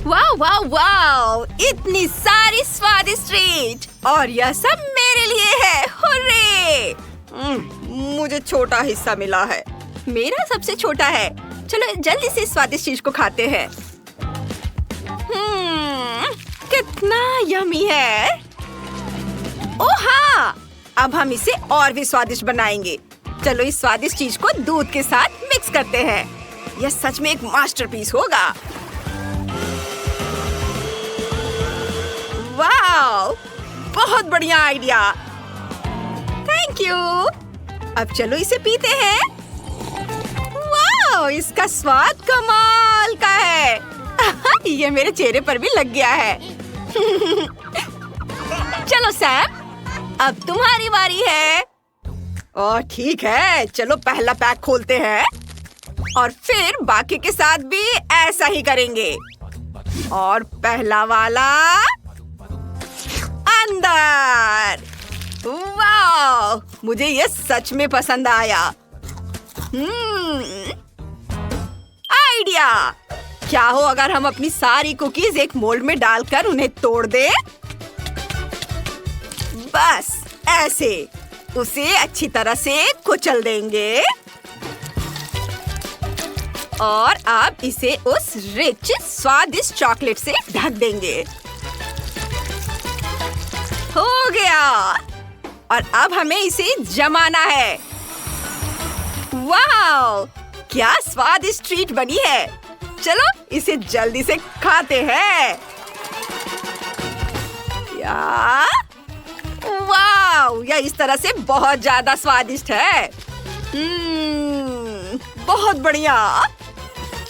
वाह वाह वाह, इतनी सारी स्वादिष्ट ट्रीट और यह सब मेरे लिए है। हुर्रे! मुझे छोटा हिस्सा मिला है। मेरा सबसे छोटा है। चलो जल्दी से स्वादिष्ट चीज को खाते हैं। कितना यम्मी है। ओह हाँ, अब हम इसे और भी स्वादिष्ट बनाएंगे। चलो इस स्वादिष्ट चीज को दूध के साथ मिक्स करते हैं। यह सच में एक मास्टरपीस होगा। वाह, बहुत बढ़िया आइडिया। Thank you. अब चलो इसे पीते हैं। वाह, इसका स्वाद कमाल का है। ये मेरे चेहरे पर भी लग गया है। चलो सैम, अब तुम्हारी बारी है। ओह ठीक है, चलो पहला पैक खोलते हैं और फिर बाकी के साथ भी ऐसा ही करेंगे। और पहला वाला अंदर। वाह, मुझे ये सच में पसंद आया। आइडिया। क्या हो अगर हम अपनी सारी कुकीज एक मोल्ड में डालकर उन्हें तोड़ दें? बस ऐसे उसे अच्छी तरह से कुचल देंगे और अब इसे उस रिच स्वादिष्ट चॉकलेट से ढक देंगे। हो गया। और अब हमें इसे जमाना है। वाह, क्या स्वादिष्ट ट्रीट बनी है। चलो इसे जल्दी से खाते हैं। वाह, यह इस तरह से बहुत ज्यादा स्वादिष्ट है। बहुत बढ़िया।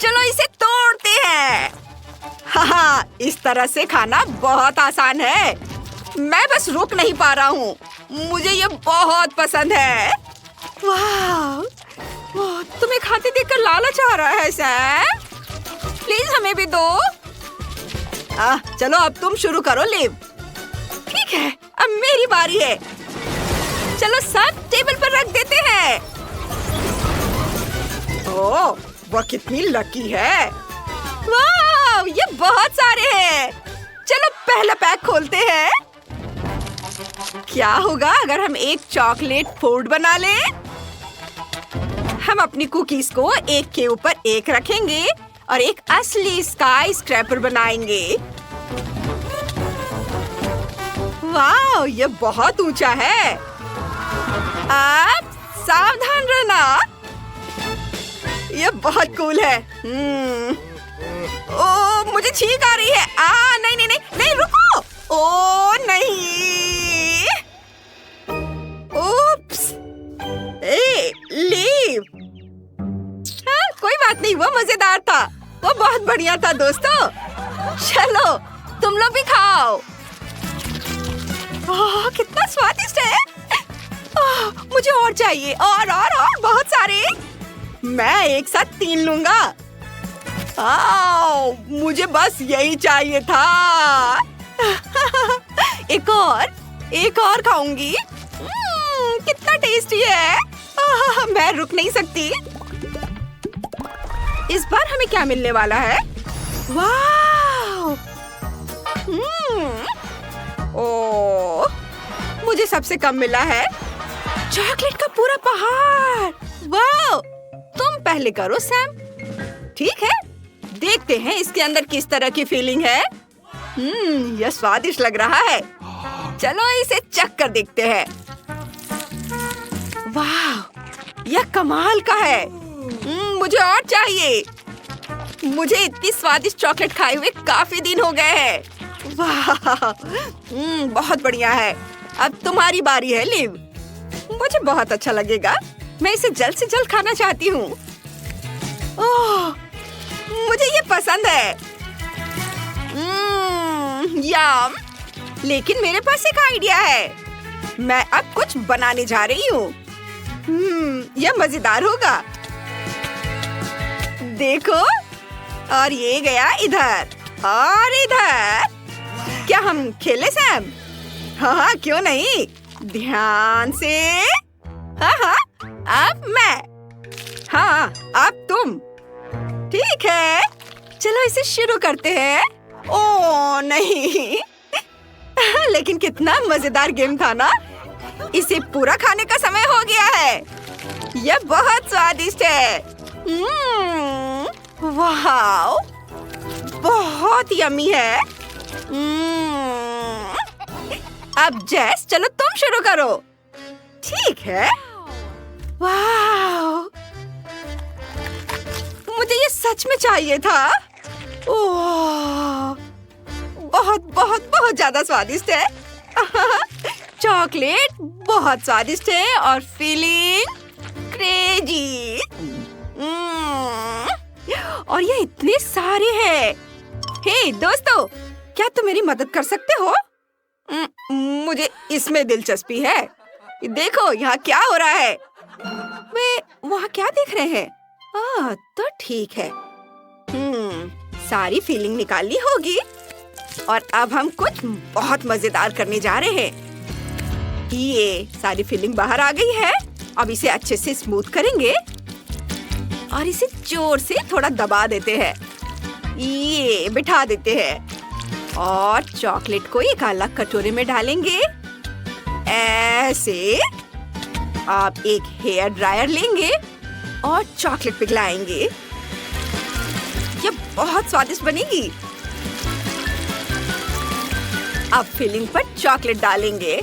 चलो इसे तोड़ते हैं। हाँ, इस तरह से खाना बहुत आसान है। मैं बस रुक नहीं पा रहा हूँ। मुझे ये बहुत पसंद है। वाह, तुम्हें खाते देखकर लालच आ रहा है सैम। प्लीज हमें भी दो। चलो अब तुम शुरू करो लिव। ठीक है, अब मेरी बारी है। चलो सब टेबल पर रख देते हैं। ओह, वह कितनी लकी है। वाह, ये बहुत सारे हैं। चलो पहला पैक खोलते हैं। क्या होगा अगर हम एक चॉकलेट फोर्ट बना लें? हम अपनी कुकीज को एक के ऊपर एक रखेंगे और एक असली स्काई स्क्रैपर बनाएंगे। वाह, ये बहुत ऊंचा है। आप सावधान रहना। ये बहुत कूल है। ओह, मुझे छींक आ रही है। नहीं नहीं नहीं नहीं, रुको। ओह नहीं। ओप्स। लीव। कोई बात नहीं, वो मजेदार था। वो बहुत बढ़िया था दोस्तों। चलो तुम लोग भी खाओ। कितना स्वादिष्ट है। मुझे और चाहिए। और बहुत सारे। मैं एक साथ 3 लूंगा। मुझे बस यही चाहिए था। एक और खाऊंगी। कितना टेस्टी है। मैं रुक नहीं सकती। इस बार हमें क्या मिलने वाला है? वाह! ओह, मुझे सबसे कम मिला है। चॉकलेट का पूरा पहाड़। वाह! तुम पहले करो सैम। ठीक है, देखते हैं इसके अंदर किस तरह की फीलिंग है। यह स्वादिष्ट लग रहा है। चलो इसे चख कर देखते हैं। वाह, यह कमाल का है। मुझे और चाहिए। मुझे इतनी स्वादिष्ट चॉकलेट खाए हुए काफी दिन हो गए हैं। वाह, बहुत बढ़िया है। अब तुम्हारी बारी है लिव। मुझे बहुत अच्छा लगेगा। मैं इसे जल्द से जल्द खाना चाहती हूँ। ओह, मुझे ये पसंद है। यम। लेकिन मेरे पास एक आइडिया है। मैं अब कुछ बनाने जा रही हूँ। यह मजेदार होगा। देखो, और ये गया इधर और इधर। क्या हम खेले सैम? हाँ, क्यों नहीं। ध्यान से। हाँ, अब मैं। हाँ, अब तुम। ठीक है, चलो इसे शुरू करते हैं। ओह नहीं। लेकिन कितना मजेदार गेम था ना। इसे पूरा खाने का समय हो गया है। यह बहुत स्वादिष्ट है। वाह, बहुत यम्मी है। अब जेस, चलो तुम शुरू करो। ठीक है। वाह, मुझे ये सच में चाहिए था। ओह, बहुत बहुत बहुत ज्यादा स्वादिष्ट है। चॉकलेट बहुत स्वादिष्ट है और फीलिंग क्रेजी। और ये इतने सारे हैं। हे दोस्तों, क्या तुम मेरी मदद कर सकते हो? मुझे इसमें दिलचस्पी है। देखो यहाँ क्या हो रहा है। वे वहाँ क्या देख रहे हैं? तो ठीक है। सारी फीलिंग निकालनी होगी और अब हम कुछ बहुत मजेदार करने जा रहे हैं। ये सारी फीलिंग बाहर आ गई है। अब इसे अच्छे से स्मूथ करेंगे और इसे जोर से थोड़ा दबा देते हैं। ये बिठा देते हैं और चॉकलेट को एक अलग कटोरे में डालेंगे। ऐसे आप एक हेयर ड्रायर लेंगे और चॉकलेट पिघलाएंगे। ये बहुत स्वादिष्ट बनेगी। अब फिलिंग पर चॉकलेट डालेंगे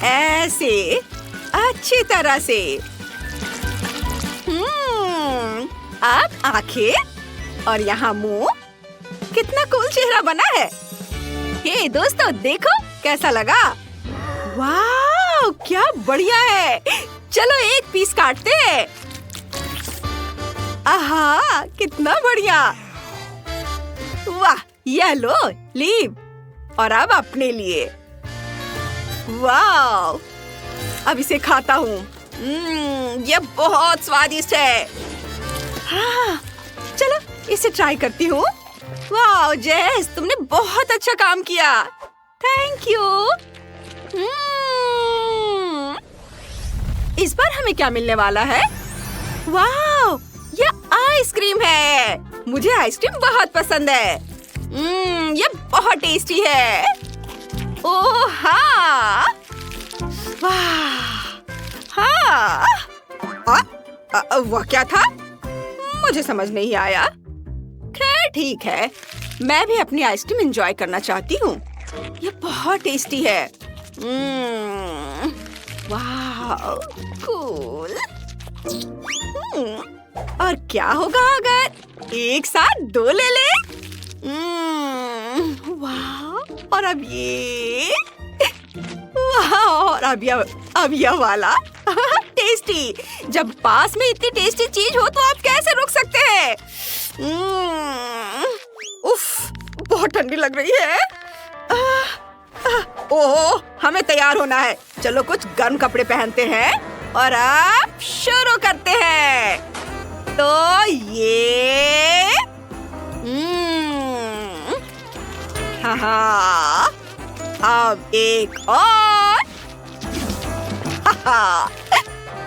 ऐसे अच्छी तरह से। अब आंखें और यहाँ मुंह। कितना कूल चेहरा बना है। हे दोस्तों, देखो कैसा लगा। वाह, क्या बढ़िया है। चलो एक पीस काटते हैं। आहा, कितना बढ़िया। वाह, ये लो, लीव। और अब अपने लिए। वाह, अब इसे खाता हूँ। ये बहुत स्वादिष्ट है। हाँ, चलो इसे ट्राई करती हूँ। वाह जेस, तुमने बहुत अच्छा काम किया। Thank you. इस बार हमें क्या मिलने वाला है? वाह, ये आइसक्रीम है। मुझे आइसक्रीम बहुत पसंद है। ये बहुत टेस्टी है। ओह हाँ, वाह, हाँ। वह क्या था? मुझे समझ नहीं आया। खैर ठीक है, मैं भी अपनी आइसक्रीम एंजॉय करना चाहती हूँ। ये बहुत टेस्टी है। वाह, कूल। और क्या होगा अगर एक साथ दो ले ले? वाह, और अब ये। वाह, और अब यह वाला। टेस्टी। जब पास में इतनी टेस्टी चीज हो तो आप कैसे रुक सकते हैं? उफ, बहुत ठंडी लग रही है। ओह, हमें तैयार होना है। चलो कुछ गर्म कपड़े पहनते हैं और अब शुरू करते हैं। तो ये हाँ, अब एक और।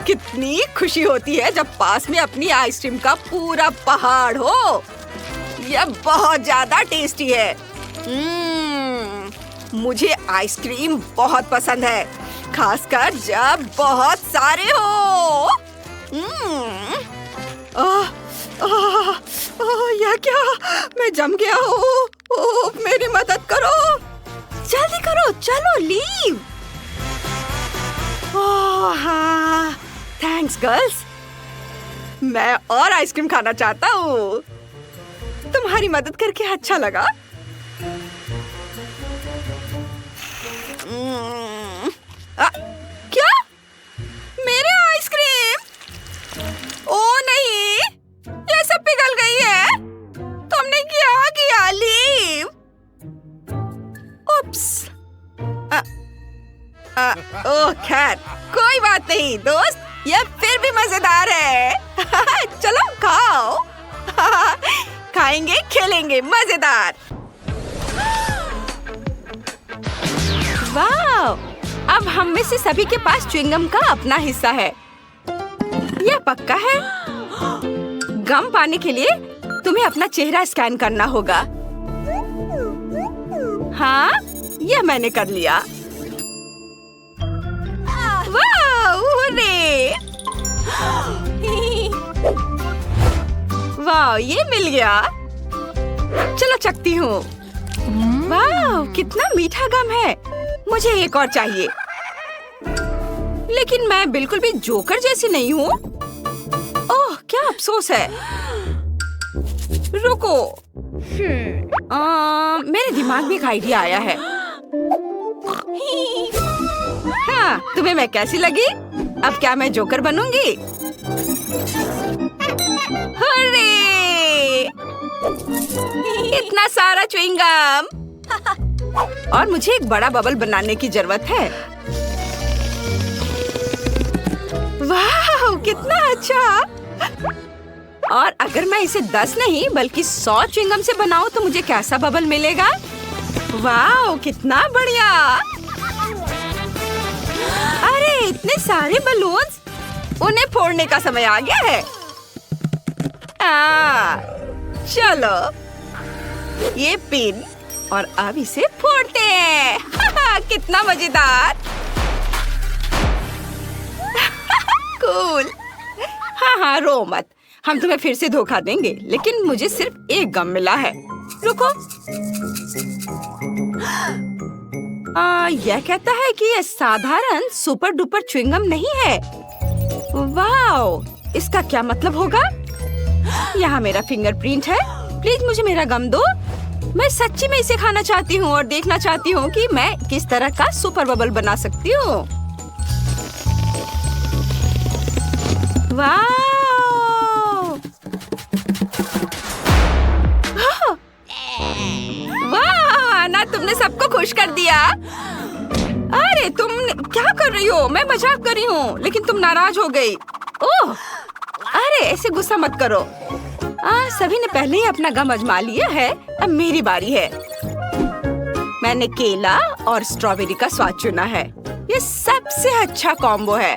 कितनी खुशी होती है जब पास में अपनी आइसक्रीम का पूरा पहाड़ हो। यह बहुत ज्यादा टेस्टी है। मुझे आइसक्रीम बहुत पसंद है, खासकर जब बहुत सारे हो। यह क्या? मैं जम गया हूँ। मेरी मदद करो। जल्दी करो, चलो लीव। हाँ, थैंक्स गर्ल्स। मैं और आइसक्रीम खाना चाहता हूँ। तुम्हारी मदद करके अच्छा लगा। क्या? मेरे आइसक्रीम? ओ नहीं, ये सब पिघल गई है। तुमने क्या किया? लीव। उप्स। ओह खैर, कोई बात नहीं दोस्त, यह फिर भी मजेदार है। चलो खाओ। खाएंगे, खेलेंगे, मजेदार। वाह, अब हम में से सभी के पास च्युइंगम का अपना हिस्सा है। यह पक्का है। गम पाने के लिए तुम्हें अपना चेहरा स्कैन करना होगा। हाँ, यह मैंने कर लिया। वाह, हुर्रे! वाह, ये मिल गया। चलो चखती हूँ। वाह, कितना मीठा गम है। मुझे एक और चाहिए। लेकिन मैं बिल्कुल भी जोकर जैसी नहीं हूँ। ओह, क्या अफसोस है। रुको। मेरे दिमाग में एक आइडिया आया है। हाँ, तुम्हें मैं कैसी लगी? अब क्या मैं जोकर बनूंगी? अरे! इतना सारा च्युइंगम। और मुझे एक बड़ा बबल बनाने की जरूरत है। वाह, कितना अच्छा। और अगर मैं इसे 10 नहीं बल्कि 100 च्युइंगम से बनाऊं तो मुझे कैसा बबल मिलेगा? वाह, कितना बढ़िया। अरे, इतने सारे बलून्स। उन्हें फोड़ने का समय आ गया है। चलो, ये पिन और अब इसे फोड़ते हैं। कितना मजेदार। कूल। हाँ, रो मत। हम तुम्हें फिर से धोखा देंगे, लेकिन मुझे सिर्फ एक गम मिला है। रुको। यह कहता है कि यह साधारण सुपर डुपर च्युइंगम नहीं है। वाह, इसका क्या मतलब होगा? यहाँ मेरा फिंगरप्रिंट है। प्लीज मुझे मेरा गम दो। मैं सच्ची में इसे खाना चाहती हूँ और देखना चाहती हूँ कि मैं किस तरह का सुपर बबल बना सकती हूँ। वाह! वाह, आना, तुमने सबको खुश कर दिया। अरे, तुम क्या कर रही हो? मैं मजाक कर रही हूँ, लेकिन तुम नाराज हो गई। ओह, अरे ऐसे गुस्सा मत करो। सभी ने पहले ही अपना गम आजमा लिया है। अब मेरी बारी है। मैंने केला और स्ट्रॉबेरी का स्वाद चुना है। ये सबसे अच्छा कॉम्बो है।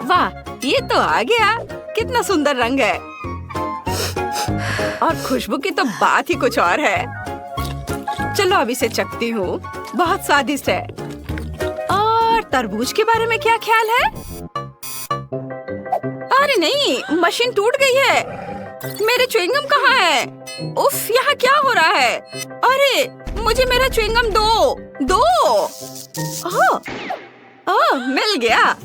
वाह, ये तो आ गया। कितना सुंदर रंग है। और खुशबू की तो बात ही कुछ और है। चलो अब इसे चखती हूँ। बहुत स्वादिष्ट है। और तरबूज के बारे में क्या ख्याल है? अरे नहीं, मशीन टूट गई है। मेरे च्युइंगम कहाँ है? उफ, यहाँ क्या हो रहा है? अरे, मुझे मेरा च्युइंगम दो। ओह, मिल गया।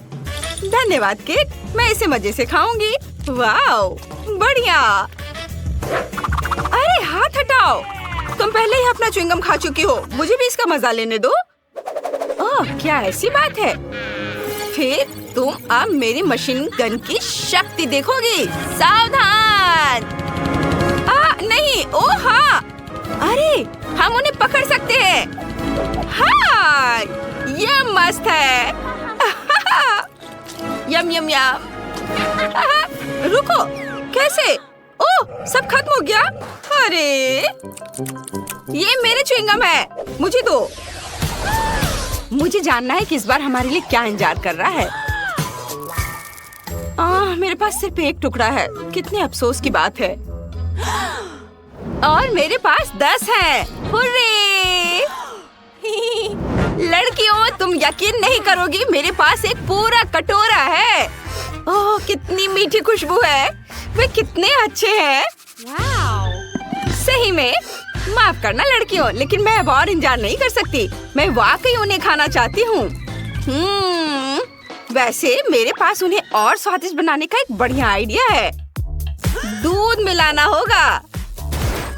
धन्यवाद केक, मैं इसे मजे से खाऊंगी। वाओ, बढ़िया। अरे हाथ हटाओ। तुम पहले ही अपना च्युइंगम खा चुकी हो। मुझे भी इसका मजा लेने दो। ओह, क्या ऐसी बात है? फिर तुम अब मेरी मशीन गन की शक्ति देखोगी। सावधान। नहीं। ओह हाँ, अरे हम उन्हें पकड़ सकते हैं। हाँ, ये मस्त है। यम यम यम। रुको, कैसे? ओह, सब खत्म हो गया। अरे, ये मेरे च्युइंगम है। मुझे दो। मुझे जानना है कि इस बार हमारे लिए क्या इंतजार कर रहा है। मेरे पास सिर्फ एक टुकड़ा है। कितने अफसोस की बात है। और मेरे पास 10 है। हुर्रे! लड़कियों, तुम यकीन नहीं करोगी, मेरे पास एक पूरा कटोरा है। ओह, कितनी मीठी खुशबू है। वे कितने अच्छे हैं। सही में, माफ करना लड़कियों, लेकिन मैं अब और इंतजार नहीं कर सकती। मैं वाकई उन्हें खाना चाहती हूँ। वैसे मेरे पास उन्हें और स्वादिष्ट बनाने का एक बढ़िया आइडिया है। दूध मिलाना होगा।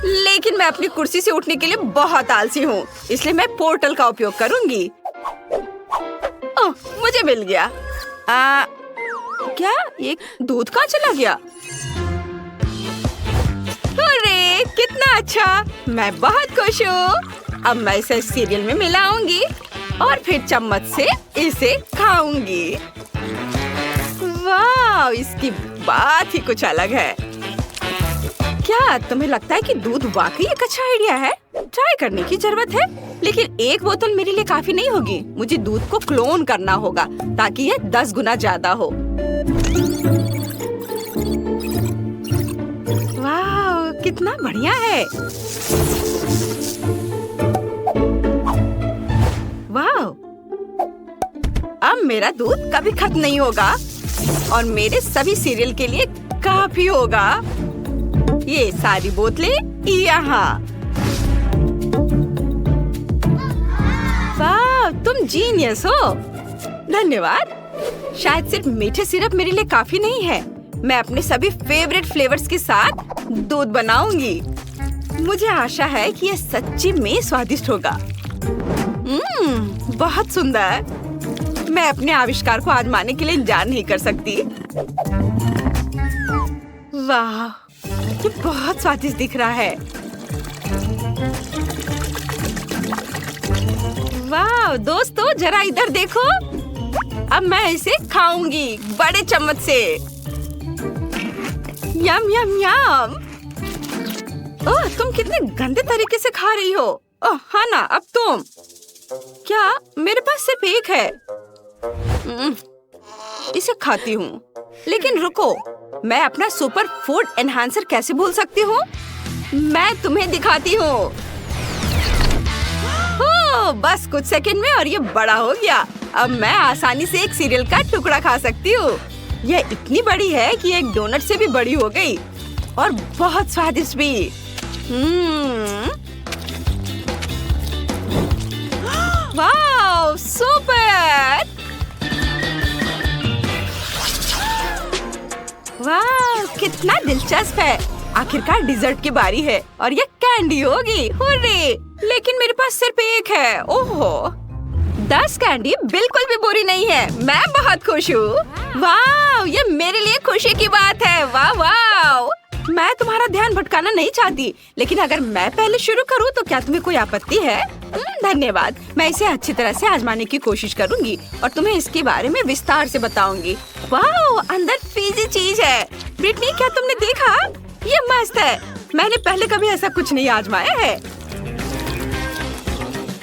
लेकिन मैं अपनी कुर्सी से उठने के लिए बहुत आलसी हूँ, इसलिए मैं पोर्टल का उपयोग करूँगी। ओह, मुझे मिल गया। क्या ये दूध कहाँ चला गया? अरे कितना अच्छा, मैं बहुत खुश हूँ। अब मैं इसे सीरियल में मिलाऊंगी और फिर चम्मच से इसे खाऊंगी। वाह, इसकी बात ही कुछ अलग है। क्या तुम्हें लगता है कि दूध वाकई एक अच्छा आइडिया है? ट्राई करने की जरूरत है, लेकिन एक बोतल मेरे लिए काफी नहीं होगी। मुझे दूध को क्लोन करना होगा ताकि यह 10 गुना ज्यादा हो। वाह, कितना बढ़िया है। मेरा दूध कभी खत्म नहीं होगा और मेरे सभी सीरियल के लिए काफी होगा। ये सारी बोतलें यहाँ। वाह, तुम जीनियस हो। धन्यवाद। शायद सिर्फ मीठे सिरप मेरे लिए काफी नहीं है। मैं अपने सभी फेवरेट फ्लेवर्स के साथ दूध बनाऊंगी। मुझे आशा है कि यह सच्ची में स्वादिष्ट होगा। बहुत सुंदर। मैं अपने आविष्कार को आजमाने के लिए इंतजार नहीं कर सकती। वाह, ये बहुत स्वादिष्ट दिख रहा है। वाह दोस्तों, जरा इधर देखो। अब मैं इसे खाऊंगी बड़े चम्मच से। यम यम यम। ओह, तुम कितने गंदे तरीके से खा रही हो। ओह हाँ ना, अब तुम। क्या मेरे पास सिर्फ एक है? इसे खाती हूँ। लेकिन रुको, मैं अपना सुपर फूड एनहांसर कैसे भूल सकती हूँ? मैं तुम्हें दिखाती हूँ। ओह, बस कुछ सेकंड में और ये बड़ा हो गया। अब मैं आसानी से एक सीरियल का टुकड़ा खा सकती हूँ। यह इतनी बड़ी है कि एक डोनट से भी बड़ी हो गई और बहुत स्वादिष्ट भी। वाह, सुपर! वाह, कितना दिलचस्प है। आखिरकार डिजर्ट की बारी है और ये कैंडी होगी। हुर्रे! लेकिन मेरे पास सिर्फ एक है। ओहो, 10 कैंडी बिल्कुल भी बुरी नहीं है। मैं बहुत खुश हूँ। वाह, ये मेरे लिए खुशी की बात है। वाह वाह। मैं तुम्हारा ध्यान भटकाना नहीं चाहती, लेकिन अगर मैं पहले शुरू करूँ तो क्या तुम्हें कोई आपत्ति है? धन्यवाद। मैं इसे अच्छी तरह से आजमाने की कोशिश करूंगी और तुम्हें इसके बारे में विस्तार से बताऊंगी। वाह, अंदर फीजी चीज है। ब्रिटनी, क्या तुमने देखा? ये मस्त है। मैंने पहले कभी ऐसा कुछ नहीं आजमाया है।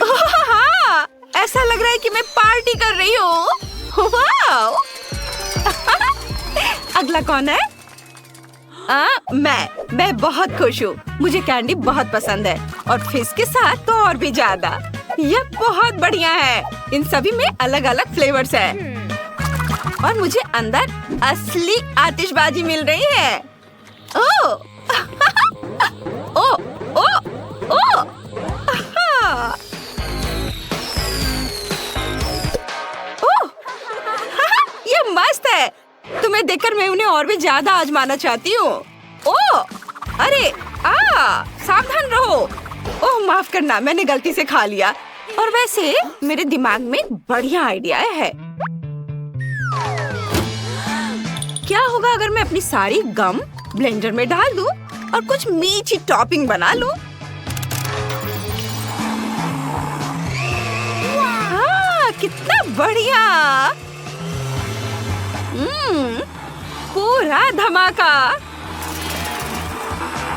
हाँ, ऐसा लग रहा है कि मैं पार्टी कर रही हूँ। वाह। अगला कौन है? मैं बहुत खुश हूँ। मुझे कैंडी बहुत पसंद है और फिश के साथ तो और भी ज्यादा। ये बहुत बढ़िया है। इन सभी में अलग अलग फ्लेवर्स है और मुझे अंदर असली आतिशबाजी मिल रही है। ओह, ओह, ओह, ओह, ओह, ये मस्त है। तुम्हें देखकर मैं उन्हें और भी ज्यादा आजमाना चाहती हूँ। ओह, अरे, सावधान रहो। ओह, माफ करना, मैंने गलती से खा लिया। और वैसे मेरे दिमाग में एक बढ़िया आइडिया है। क्या होगा अगर मैं अपनी सारी गम ब्लेंडर में डाल दूं और कुछ मीठी टॉपिंग बना लूं? कितना बढ़िया। पूरा धमाका।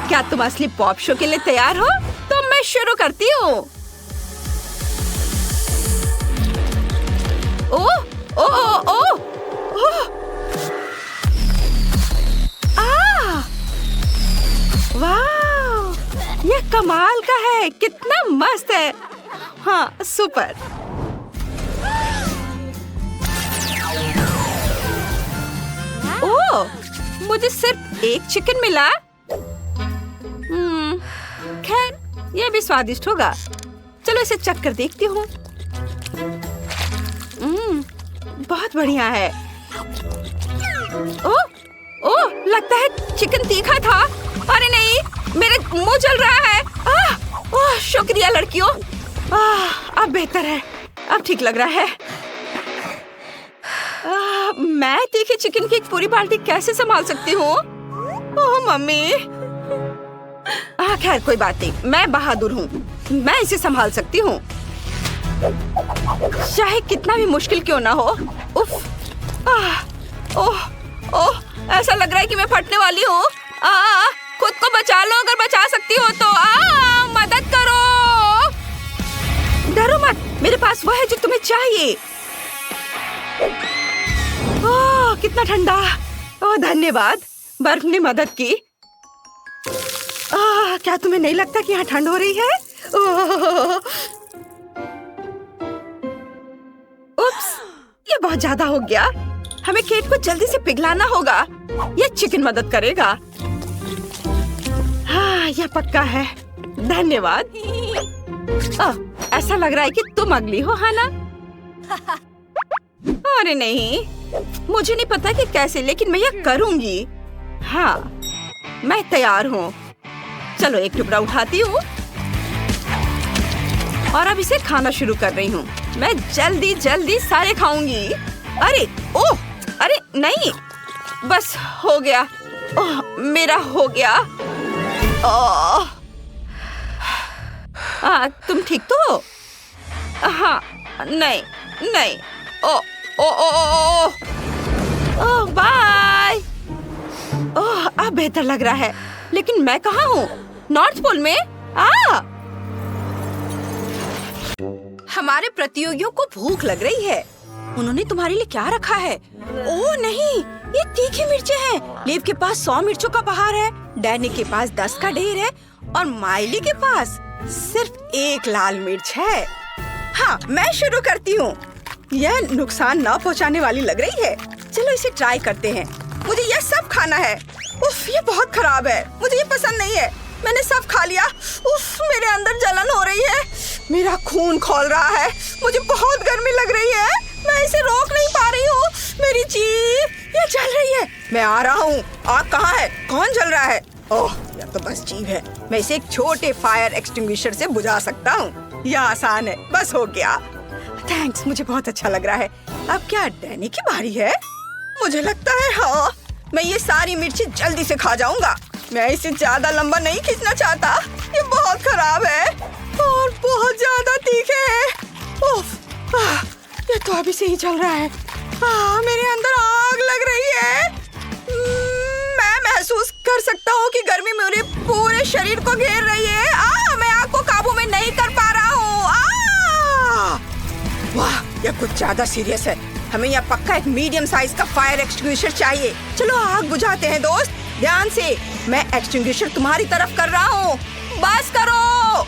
क्या तुम असली पॉप शो के लिए तैयार हो? तो मैं शुरू करती हूँ। ओह, ओह, ओह, ओह, वाह, ये कमाल का है। कितना मस्त है। हाँ, सुपर। ओह, मुझे सिर्फ एक चिकन मिला। खैर, यह भी स्वादिष्ट होगा। चलो इसे चख कर देखती हूँ। बहुत बढ़िया है। ओह, ओह, लगता है चिकन तीखा था। अरे नहीं, मेरे मुंह जल रहा है। ओह, शुक्रिया लड़कियों। अब बेहतर है। अब ठीक लग रहा है। मैं तीखे चिकन की एक पूरी बाल्टी कैसे संभाल सकती हूँ? ओह मम्मी। खैर कोई बात नहीं, मैं बहादुर हूँ। मैं इसे संभाल सकती हूँ, चाहे कितना भी मुश्किल क्यों ना हो। उफ, ओह, ओह, ऐसा लग रहा है कि मैं फटने वाली हूँ। खुद को बचा लो अगर बचा सकती हो तो। मदद करो। डरो मत, मेरे पास वो है जो तुम्हें चाहिए। ओह, कितना ठंडा। ओह, धन्यवाद, बर्फ ने मदद की। क्या तुम्हें नहीं लगता कि यहाँ ठंड हो रही है? उप्स, ये बहुत ज्यादा हो गया। हमें केक को जल्दी से पिघलाना होगा। ये चिकन मदद करेगा। हाँ, यह पक्का है। धन्यवाद। ऐसा लग रहा है कि तुम अगली हो, है ना? अरे नहीं, मुझे नहीं पता कि कैसे, लेकिन मैं यह करूंगी। हाँ, मैं तैयार हूँ। चलो एक टुकड़ा उठाती हूँ और अब इसे खाना शुरू कर रही हूँ। मैं जल्दी जल्दी सारे खाऊंगी। अरे ओह, अरे नहीं, बस हो गया। ओह, मेरा हो गया। ओह, तुम ठीक तो हो? हाँ, नहीं नहीं। ओ ओ ओ ओ ओ बाय। ओह, अब बेहतर लग रहा है। लेकिन मैं कहाँ हूँ? नॉर्थ पोल में? हमारे प्रतियोगियों को भूख लग रही है। उन्होंने तुम्हारे लिए क्या रखा है? ओह नहीं, ये तीखी मिर्चें हैं। लीव के पास 100 मिर्चों का पहाड़ है, डैनी के पास 10 का ढेर है और माइली के पास सिर्फ 1 लाल मिर्च है। हाँ, मैं शुरू करती हूँ। यह नुकसान न पहुँचाने वाली लग रही है। चलो इसे ट्राई करते हैं। मुझे यह सब खाना है। उफ, ये बहुत खराब है। मुझे ये पसंद नहीं है। मैंने सब खा लिया। उफ, मेरे अंदर जलन हो रही है। मेरा खून खौल रहा है। मुझे बहुत गर्मी लग रही है। मैं इसे रोक नहीं पा रही हूँ। मेरी जीभ, ये जल रही है। मैं आ रहा हूँ। आग कहाँ है? कौन जल रहा है? ओह, यह तो बस जीभ है। मैं इसे एक छोटे फायर एक्सटिंग्विशर से बुझा सकता हूँ। यह आसान है। बस हो गया। थैंक्स, मुझे बहुत अच्छा लग रहा है। अब क्या डैनी की बारी है? मुझे लगता है हाँ, मैं ये सारी मिर्ची जल्दी से खा जाऊंगा। मैं इसे ज्यादा लंबा नहीं खींचना चाहता। ये बहुत खराब है और बहुत ज्यादा तीखे है। उफ, ये तो अभी से ही चल रहा है। मेरे अंदर आग लग रही है। मैं महसूस कर सकता हूँ कि गर्मी मेरे पूरे शरीर को घेर रही है। मैं आग को काबू में नहीं कर पा रहा हूँ। वाह, यह कुछ ज्यादा सीरियस है। हमें यह पक्का एक मीडियम साइज का फायर एक्सटिंग्विशर चाहिए। चलो आग बुझाते हैं दोस्त। ध्यान से, मैं एक्सटिंग्विशर तुम्हारी तरफ कर रहा हूँ। बस करो,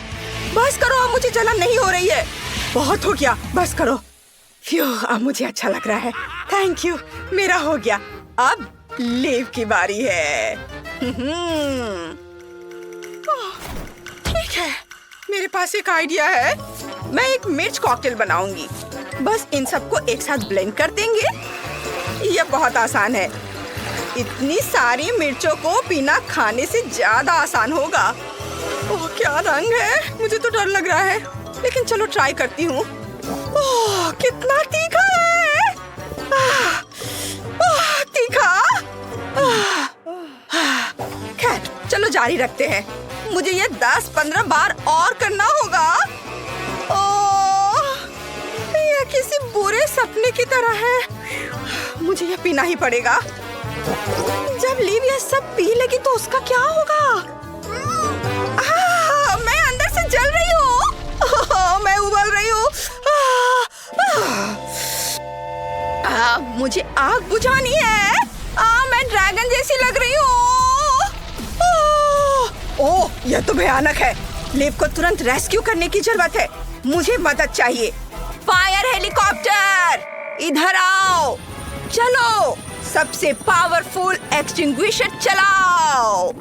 बस करो। मुझे जलन नहीं हो रही है। बहुत हो गया, बस करो। फ्यू, अब मुझे अच्छा लग रहा है। थैंक यू, मेरा हो गया। अब लीव की बारी है। ठीक है, मेरे पास एक आइडिया है। मैं एक मिर्च कॉकटेल बनाऊंगी। बस इन सबको एक साथ ब्लेंड कर देंगे। यह बहुत आसान है। इतनी सारी मिर्चों को बिना खाने से ज्यादा आसान होगा। ओह, क्या रंग है। मुझे तो डर लग रहा है, लेकिन चलो ट्राई करती हूँ। ओह, कितना तीखा है। तीखा। खैर, चलो जारी रखते हैं। मुझे ये 10-15 बार और करना होगा। यह किसी बुरे सपने की तरह है। मुझे यह पीना ही पड़ेगा। जब लीव यह सब पी लेगी तो उसका क्या होगा? मैं अंदर से जल रही हूँ। मैं उबल रही हूँ। मुझे आग बुझानी है। मैं ड्रैगन जैसी लग रही हूँ। ओह, यह तो भयानक है। लीव को तुरंत रेस्क्यू करने की जरूरत है। मुझे मदद चाहिए। फायर हेलीकॉप्टर, इधर आओ। चलो, सबसे पावरफुल एक्सटिंग्विशर चलाओ।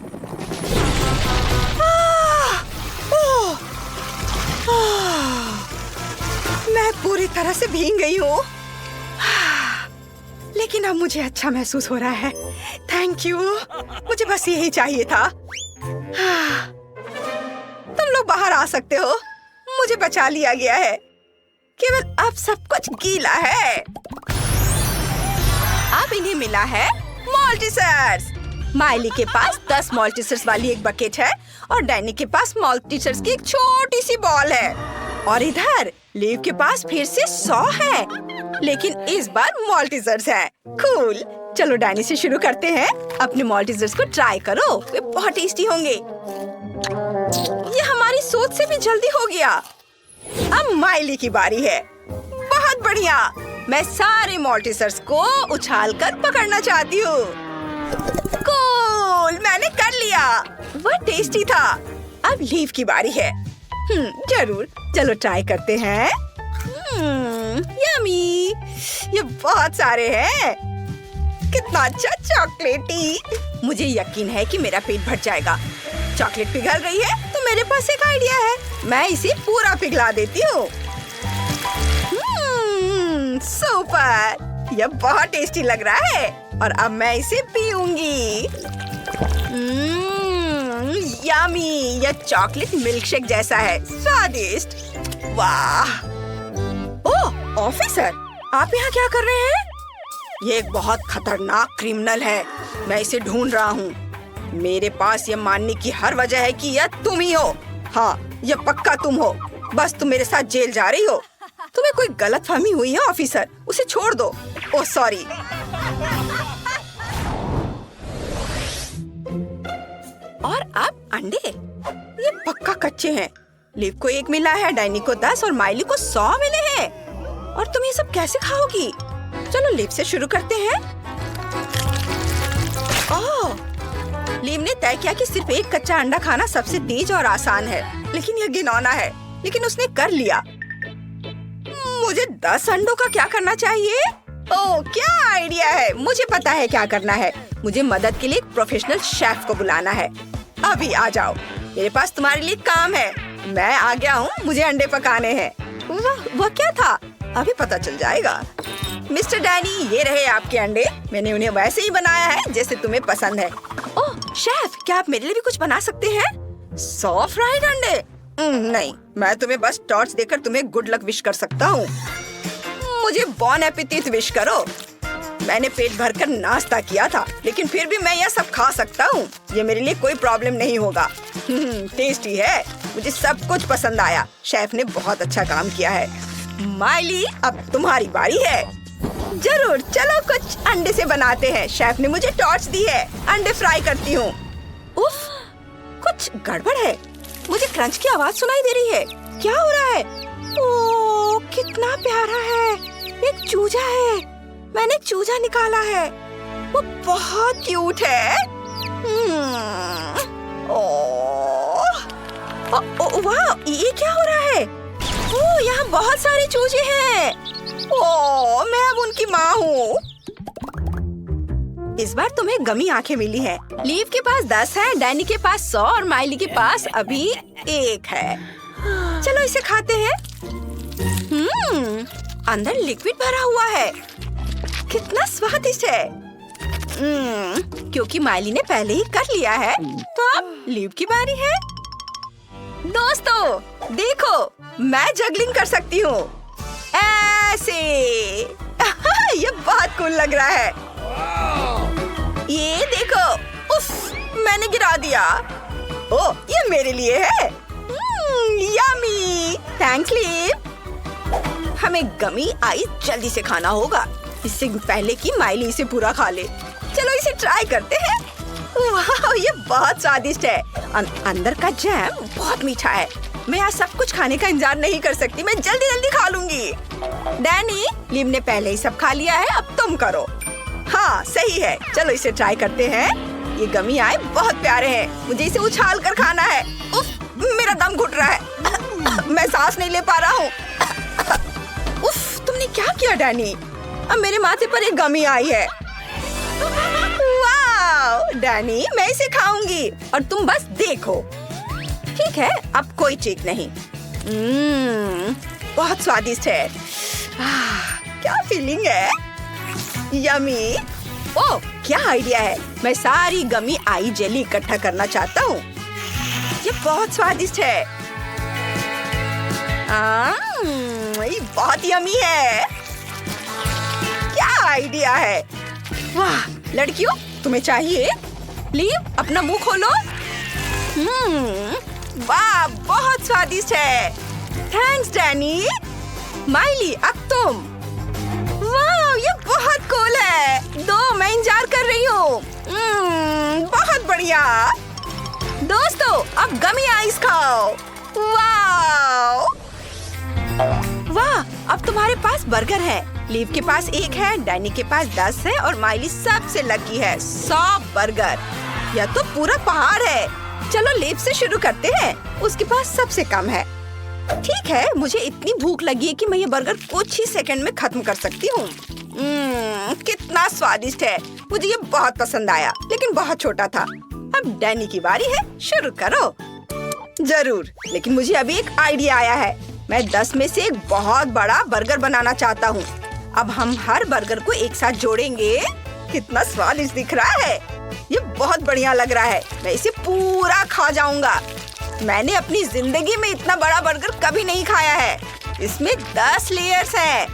मैं पूरी तरह से भीग गई हूँ, लेकिन अब मुझे अच्छा महसूस हो रहा है। थैंक यू, मुझे बस यही चाहिए था। तुम लोग बाहर आ सकते हो। मुझे बचा लिया गया है। केवल अब सब कुछ गीला है। अब इन्हें मिला है मॉल्टीसर्स। माइली के पास 10 मॉल्टीसर्स वाली एक बकेट है और डैनी के पास मॉल्टीसर्स की एक छोटी सी बॉल है। और इधर लीव के पास फिर से 100 है, लेकिन इस बार मॉल्टीसर्स है। कूल। चलो डैनी से शुरू करते हैं। अपने मॉल्टीसर्स को ट्राई करो, वे बहुत टेस्टी होंगे। ये हमारी सोच से भी जल्दी हो गया। अब माइली की बारी है। बहुत बढ़िया। मैं सारे मॉल्टीसर्स को उछालकर पकड़ना चाहती हूँ। कूल, मैंने कर लिया। वह टेस्टी था। अब लीव की बारी है। जरूर, चलो ट्राई करते हैं। यमी, ये बहुत सारे हैं। कितना अच्छा चॉकलेटी। मुझे यकीन है कि मेरा पेट भर जाएगा। चॉकलेट पिघल रही है तो मेरे पास एक आइडिया है। मैं इसे पूरा पिघला देती हूँ। सुपर, यह बहुत टेस्टी लग रहा है और अब मैं इसे पीऊंगी। यमी, यह चॉकलेट मिल्कशेक जैसा है, स्वादिष्ट। वाह! ओह ऑफिसर, आप यहाँ क्या कर रहे हैं? ये एक बहुत खतरनाक क्रिमिनल है। मैं इसे ढूंढ रहा हूँ। मेरे पास ये मानने की हर वजह है कि यह तुम ही हो। हाँ, यह पक्का तुम हो। बस तुम मेरे साथ जेल जा रही हो। तुम्हें कोई गलतफहमी हुई है ऑफिसर, उसे छोड़ दो। Oh sorry. और अब अंडे, ये पक्का कच्चे हैं। लिव को 1 मिला है, डैनी को 10 और माइली को 100 मिले हैं। और तुम ये सब कैसे खाओगी? चलो लिव से शुरू करते हैं। ओह, लिव ने तय किया कि सिर्फ एक कच्चा अंडा खाना सबसे तेज और आसान है, लेकिन यह घिनौना है। लेकिन उसने कर लिया। मुझे 10 अंडों का क्या करना चाहिए? ओह, क्या आइडिया है। मुझे पता है क्या करना है। मुझे मदद के लिए एक प्रोफेशनल शेफ को बुलाना है। अभी आ जाओ, मेरे पास तुम्हारे लिए काम है। मैं आ गया हूँ, मुझे अंडे पकाने हैं। वह क्या था? अभी पता चल जाएगा। मिस्टर डैनी, ये रहे आपके अंडे। मैंने उन्हें वैसे ही बनाया है जैसे तुम्हें पसंद है। ओह शेफ, क्या आप मेरे लिए भी कुछ बना सकते हैं? 100 फ्राइड अंडे? नहीं, मैं तुम्हें बस टॉर्च देकर तुम्हें गुड लक विश कर सकता हूँ। मुझे बॉन एपेटिट विश करो। मैंने पेट भरकर नाश्ता किया था, लेकिन फिर भी मैं यह सब खा सकता हूँ। ये मेरे लिए कोई प्रॉब्लम नहीं होगा। टेस्टी है, मुझे सब कुछ पसंद आया। शेफ ने बहुत अच्छा काम किया है। माइली, अब तुम्हारी बारी है। जरूर, चलो कुछ अंडे से बनाते हैं। शेफ ने मुझे टॉर्च दी है, अंडे फ्राई करती हूँ। उफ, कुछ गड़बड़ है। मुझे क्रंच की आवाज सुनाई दे रही है। क्या हो रहा है? ओह, कितना प्यारा है। एक चूजा है। मैंने चूजा निकाला है। वो बहुत क्यूट है। वाह, ये क्या हो रहा है? ओह, यहाँ बहुत सारे चूजे हैं। ओह, मैं अब उनकी माँ हूँ। इस बार तुम्हें गमी आंखें मिली है। लीव के पास 10 है, डैनी के पास 100 और माइली के पास अभी 1 है। चलो इसे खाते हैं। अंदर लिक्विड भरा हुआ है। कितना स्वादिष्ट है। क्योंकि माइली ने पहले ही कर लिया है, तो अब लीव की बारी है। दोस्तों, देखो, मैं जगलिंग कर सकती हूँ ऐसे। ये बहुत कूल लग रहा है। ये देखो, उफ, मैंने गिरा दिया। ओह, ये मेरे लिए है। Yummy, thanks leave. हमें गमी आइस जल्दी से खाना होगा, इससे पहले कि माइली इसे पूरा खा ले। चलो इसे ट्राई करते हैं। वाह, ये बहुत स्वादिष्ट है। अंदर का जैम बहुत मीठा है। मैं आज सब कुछ खाने का इंतजार नहीं कर सकती। मैं जल्दी जल्दी खा लूंगी। डैनी, लिव ने पहले ही सब खा लिया है, अब तुम करो। हाँ, सही है। चलो इसे ट्राई करते हैं। ये गमी आए बहुत प्यारे हैं। मुझे इसे उछाल कर खाना है। उफ, मेरा दम घुट रहा है। मैं सांस नहीं ले पा रहा हूँ। उफ, तुमने क्या किया डैनी? अब मेरे माथे पर एक गमी आई है। वाह डैनी, मैं इसे खाऊंगी और तुम बस देखो। ठीक है, अब कोई ठीक नहीं। बहुत स्वादिष्ट है। क्या फीलिंग है। यमी। ओह, क्या आइडिया है। मैं सारी गमी आई जेली इकट्ठा करना चाहता हूँ। ये बहुत स्वादिष्ट है। ये बहुत यमी है। क्या आइडिया है। वाह लड़कियों, तुम्हें चाहिए? लीव, अपना मुंह खोलो। वाह, बहुत स्वादिष्ट है। Thanks Danny. माइली, अब तुम। वाह, ये बहुत कूल है। दो, मैं इंतजार कर रही हूँ। बहुत बढ़िया। दोस्तों, अब गमी आइस खाओ। वाह वाह, अब तुम्हारे पास बर्गर है। लीव के पास 1 है, डैनी के पास 10 है और माइली सबसे लकी है, 100 बर्गर। यह तो पूरा पहाड़ है। चलो लीव से शुरू करते हैं। उसके पास सबसे कम है। ठीक है, मुझे इतनी भूख लगी है कि मैं ये बर्गर कुछ ही सेकंड में खत्म कर सकती हूँ। कितना स्वादिष्ट है। मुझे ये बहुत पसंद आया, लेकिन बहुत छोटा था। अब डैनी की बारी है, शुरू करो। जरूर, लेकिन मुझे अभी एक आइडिया आया है। मैं 10 में से एक बहुत बड़ा बर्गर बनाना चाहता हूँ। अब हम हर बर्गर को एक साथ जोड़ेंगे। कितना स्वादिष्ट दिख रहा है। ये बहुत बढ़िया लग रहा है। मैं इसे पूरा खा जाऊंगा। मैंने अपनी जिंदगी में इतना बड़ा बर्गर कभी नहीं खाया है। इसमें 10 लेयर्स हैं।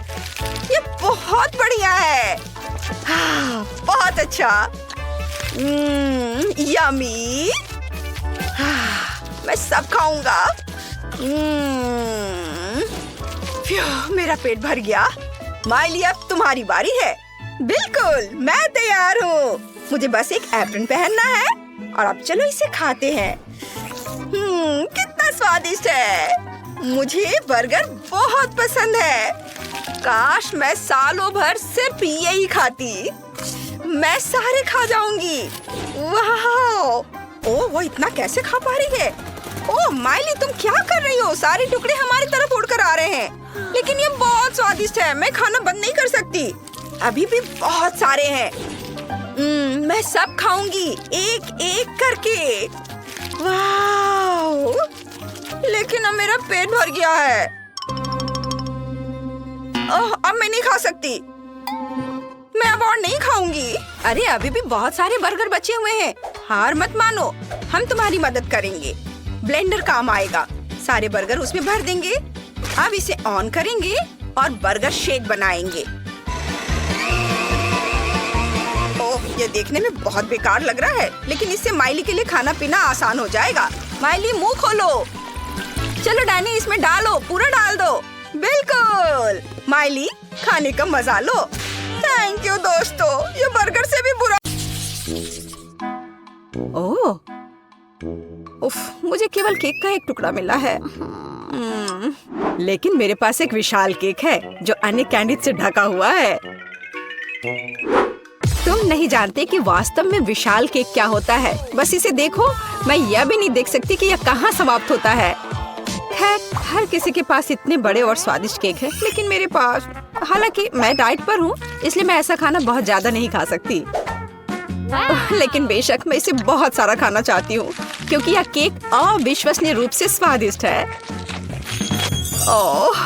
ये बहुत बढ़िया है। बहुत अच्छा। यम्मी। मैं सब खाऊंगा। मेरा पेट भर गया। माइली, अब तुम्हारी बारी है। बिल्कुल, मैं तैयार हूँ। मुझे बस एक एप्रन पहनना है और अब चलो इसे खाते हैं। कितना स्वादिष्ट है। मुझे बर्गर बहुत पसंद है। काश मैं सालों भर सिर्फ यही खाती। मैं सारे खा जाऊंगी। वाह! ओह, वो इतना कैसे खा पा रही है? ओह माइली, तुम क्या कर रही हो? सारे टुकड़े हमारी तरफ उड़कर आ रहे हैं। लेकिन ये बहुत स्वादिष्ट है। मैं खाना बंद नहीं कर सकती। अभी भी बहुत सारे हैं। मैं सब खाऊंगी, एक एक करके। वाह! लेकिन अब मेरा पेट भर गया है। अब मैं नहीं खा सकती। मैं अब और नहीं खाऊंगी। अरे, अभी भी बहुत सारे बर्गर बचे हुए हैं। हार मत मानो, हम तुम्हारी मदद करेंगे। ब्लेंडर काम आएगा। सारे बर्गर उसमें भर देंगे। अब इसे ऑन करेंगे और बर्गर शेक बनाएंगे। ओह, ये देखने में बहुत बेकार लग रहा है, लेकिन इससे माइली के लिए खाना पीना आसान हो जाएगा। माइली, मुंह खोलो। चलो डैनी, इसमें डालो, पूरा डाल दो। बिल्कुल। माइली, खाने का मजा लो। थैंक यू दोस्तों, ये बर्गर से भी बुरा। ओह, उफ, मुझे केवल केक का एक टुकड़ा मिला है। लेकिन मेरे पास एक विशाल केक है जो अन्य कैंडी से ढका हुआ है। तुम नहीं जानते कि वास्तव में विशाल केक क्या होता है। बस इसे देखो। मैं यह भी नहीं देख सकती कि यह कहाँ समाप्त होता है। हर किसी के पास इतने बड़े और स्वादिष्ट केक है, लेकिन मेरे पास, हालांकि मैं डाइट पर हूँ, इसलिए मैं ऐसा खाना बहुत ज्यादा नहीं खा सकती। लेकिन बेशक मैं इसे बहुत सारा खाना चाहती हूँ, क्योंकि यह केक अविश्वसनीय रूप से स्वादिष्ट है। ओह,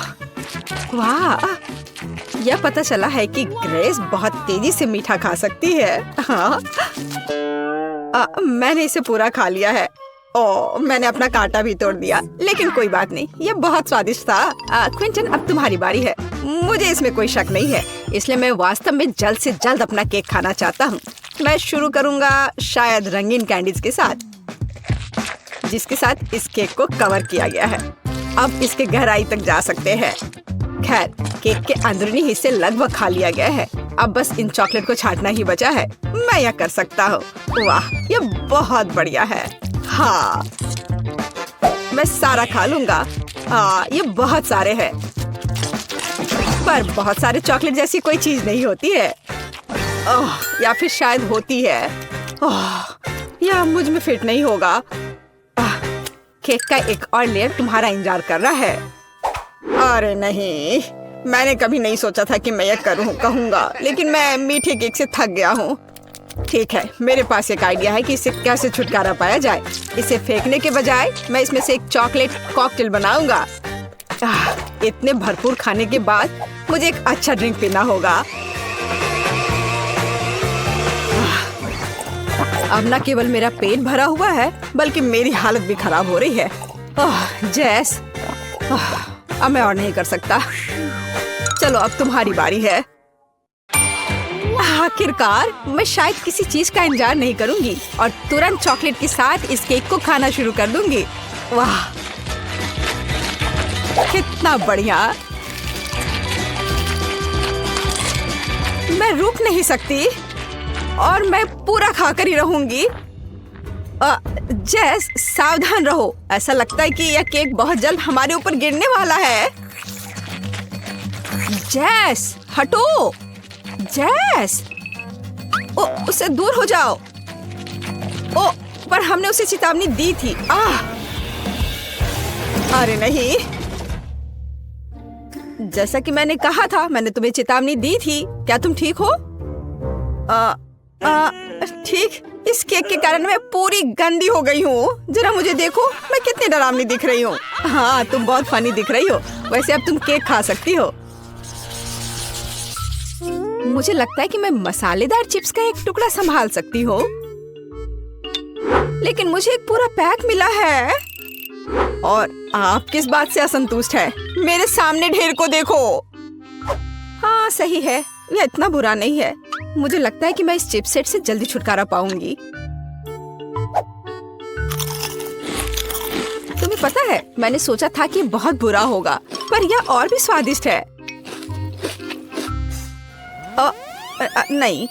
वाह! यह पता चला है कि ग्रेस बहुत तेजी से मीठा खा सकती है। हाँ, मैंने इसे पूरा खा लिया है। ओह, मैंने अपना कांटा भी तोड़ दिया, लेकिन कोई बात नहीं, यह बहुत स्वादिष्ट था। क्विंटन, अब तुम्हारी बारी है। मुझे इसमें कोई शक नहीं है, इसलिए मैं वास्तव में जल्द से जल्द अपना केक खाना चाहता हूँ। मैं शुरू करूँगा शायद रंगीन कैंडीज के साथ, जिसके साथ इस केक को कवर किया गया है। अब इसके गहराई तक जा सकते हैं। खैर, केक के अंदरूनी हिस्से लगभग खा लिया गया है। अब बस इन चॉकलेट को छांटना ही बचा है। मैं यह कर सकता हूँ। वाह, यह बहुत बढ़िया है। हाँ, मैं सारा खा लूंगा। हाँ, ये बहुत सारे हैं, पर बहुत सारे चॉकलेट जैसी कोई चीज नहीं होती है। ओह, या फिर शायद होती है। ओह, यह मुझ में फिट नहीं होगा। केक का एक और लेयर तुम्हारा इंतजार कर रहा है। अरे नहीं, मैंने कभी नहीं सोचा था कि मैं यह कहूँगा, लेकिन मैं मीठे केक से थक गया हूँ। ठीक है, मेरे पास एक आइडिया है कि इससे कैसे छुटकारा पाया जाए। इसे फेंकने के बजाय मैं इसमें से एक चॉकलेट कॉकटेल बनाऊंगा। इतने भरपूर खाने के बाद मुझे एक अच्छा ड्रिंक पीना होगा। अब न केवल मेरा पेट भरा हुआ है, बल्कि मेरी हालत भी खराब हो रही है। जैस, अब मैं और नहीं कर सकता। चलो, अब तुम्हारी बारी है। आखिरकार मैं शायद किसी चीज का इंतजार नहीं करूंगी और तुरंत चॉकलेट के साथ इस केक को खाना शुरू कर दूंगी। वाह, कितना बढ़िया! मैं रुक नहीं सकती और मैं पूरा खाकर ही रहूंगी। जैस, सावधान रहो। ऐसा लगता है कि यह केक बहुत जल्द हमारे ऊपर गिरने वाला है। जैस, हटो। जैस, ओ, उससे दूर हो जाओ। ओ, पर हमने उसे चेतावनी दी थी। अरे नहीं, जैसा कि मैंने कहा था, मैंने तुम्हें चेतावनी दी थी। क्या तुम ठीक हो? ठीक। इस केक के कारण मैं पूरी गंदी हो गई हूँ। जरा मुझे देखो, मैं कितनी डरावनी दिख रही हूँ। हाँ, तुम बहुत फनी दिख रही हो। वैसे अब तुम केक खा सकती हो। मुझे लगता है कि मैं मसालेदार चिप्स का एक टुकड़ा संभाल सकती हूँ, लेकिन मुझे एक पूरा पैक मिला है। और आप किस बात से असंतुष्ट है? मेरे सामने ढेर को देखो। हाँ, सही है, यह इतना बुरा नहीं है। मुझे लगता है कि मैं इस चिप्स सेट से जल्दी छुटकारा पाऊंगी। तुम्हें पता है, मैंने सोचा था कि बहुत बुरा होगा, पर यह और भी स्वादिष्ट है। नहीं,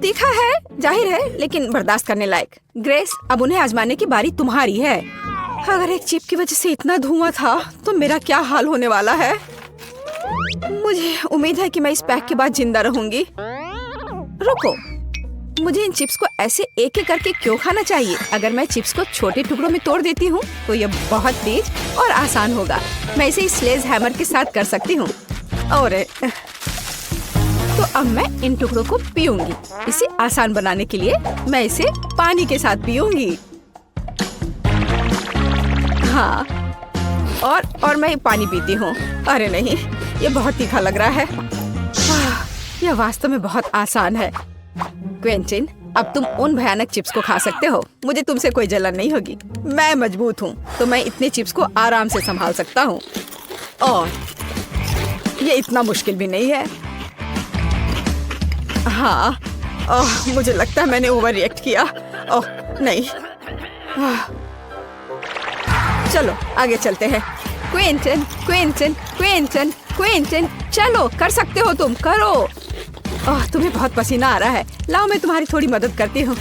तीखा है, जाहिर है, लेकिन बर्दाश्त करने लायक। ग्रेस, अब उन्हें आजमाने की बारी तुम्हारी है। अगर एक चिप की वजह से इतना धुआं था, तो मेरा क्या हाल होने वाला है। मुझे उम्मीद है कि मैं इस पैक के बाद जिंदा रहूंगी। रुको, मुझे इन चिप्स को ऐसे एक एक करके क्यों खाना चाहिए? अगर मैं चिप्स को छोटे टुकड़ों में तोड़ देती हूँ, तो यह बहुत तेज और आसान होगा। मैं इसे इस स्लेज हैमर के साथ कर सकती हूँ। और तो अब मैं इन टुकड़ों को पीऊंगी। इसे आसान बनाने के लिए मैं इसे पानी के साथ पीऊंगी। हाँ, और मैं पानी पीती हूँ। अरे नहीं, ये बहुत तीखा लग रहा है। यह वास्तव में बहुत आसान है। क्विंटन, अब तुम उन भयानक चिप्स को खा सकते हो। मुझे तुमसे कोई जलन नहीं होगी। मैं मजबूत हूँ, तो मैं इतने चिप्स को आराम से संभाल सकता हूँ। और ये इतना मुश्किल भी नहीं है। हाँ, मुझे लगता है मैंने ओवर रिएक्ट किया। ओह नहीं। चलो आगे चलते हैं। क्विंटन, क्विंटन, क्विंटन, क्विंटन, चलो, कर सकते हो तुम, करो। तुम्हें बहुत पसीना आ रहा है। लाओ, मैं तुम्हारी थोड़ी मदद करती हूँ।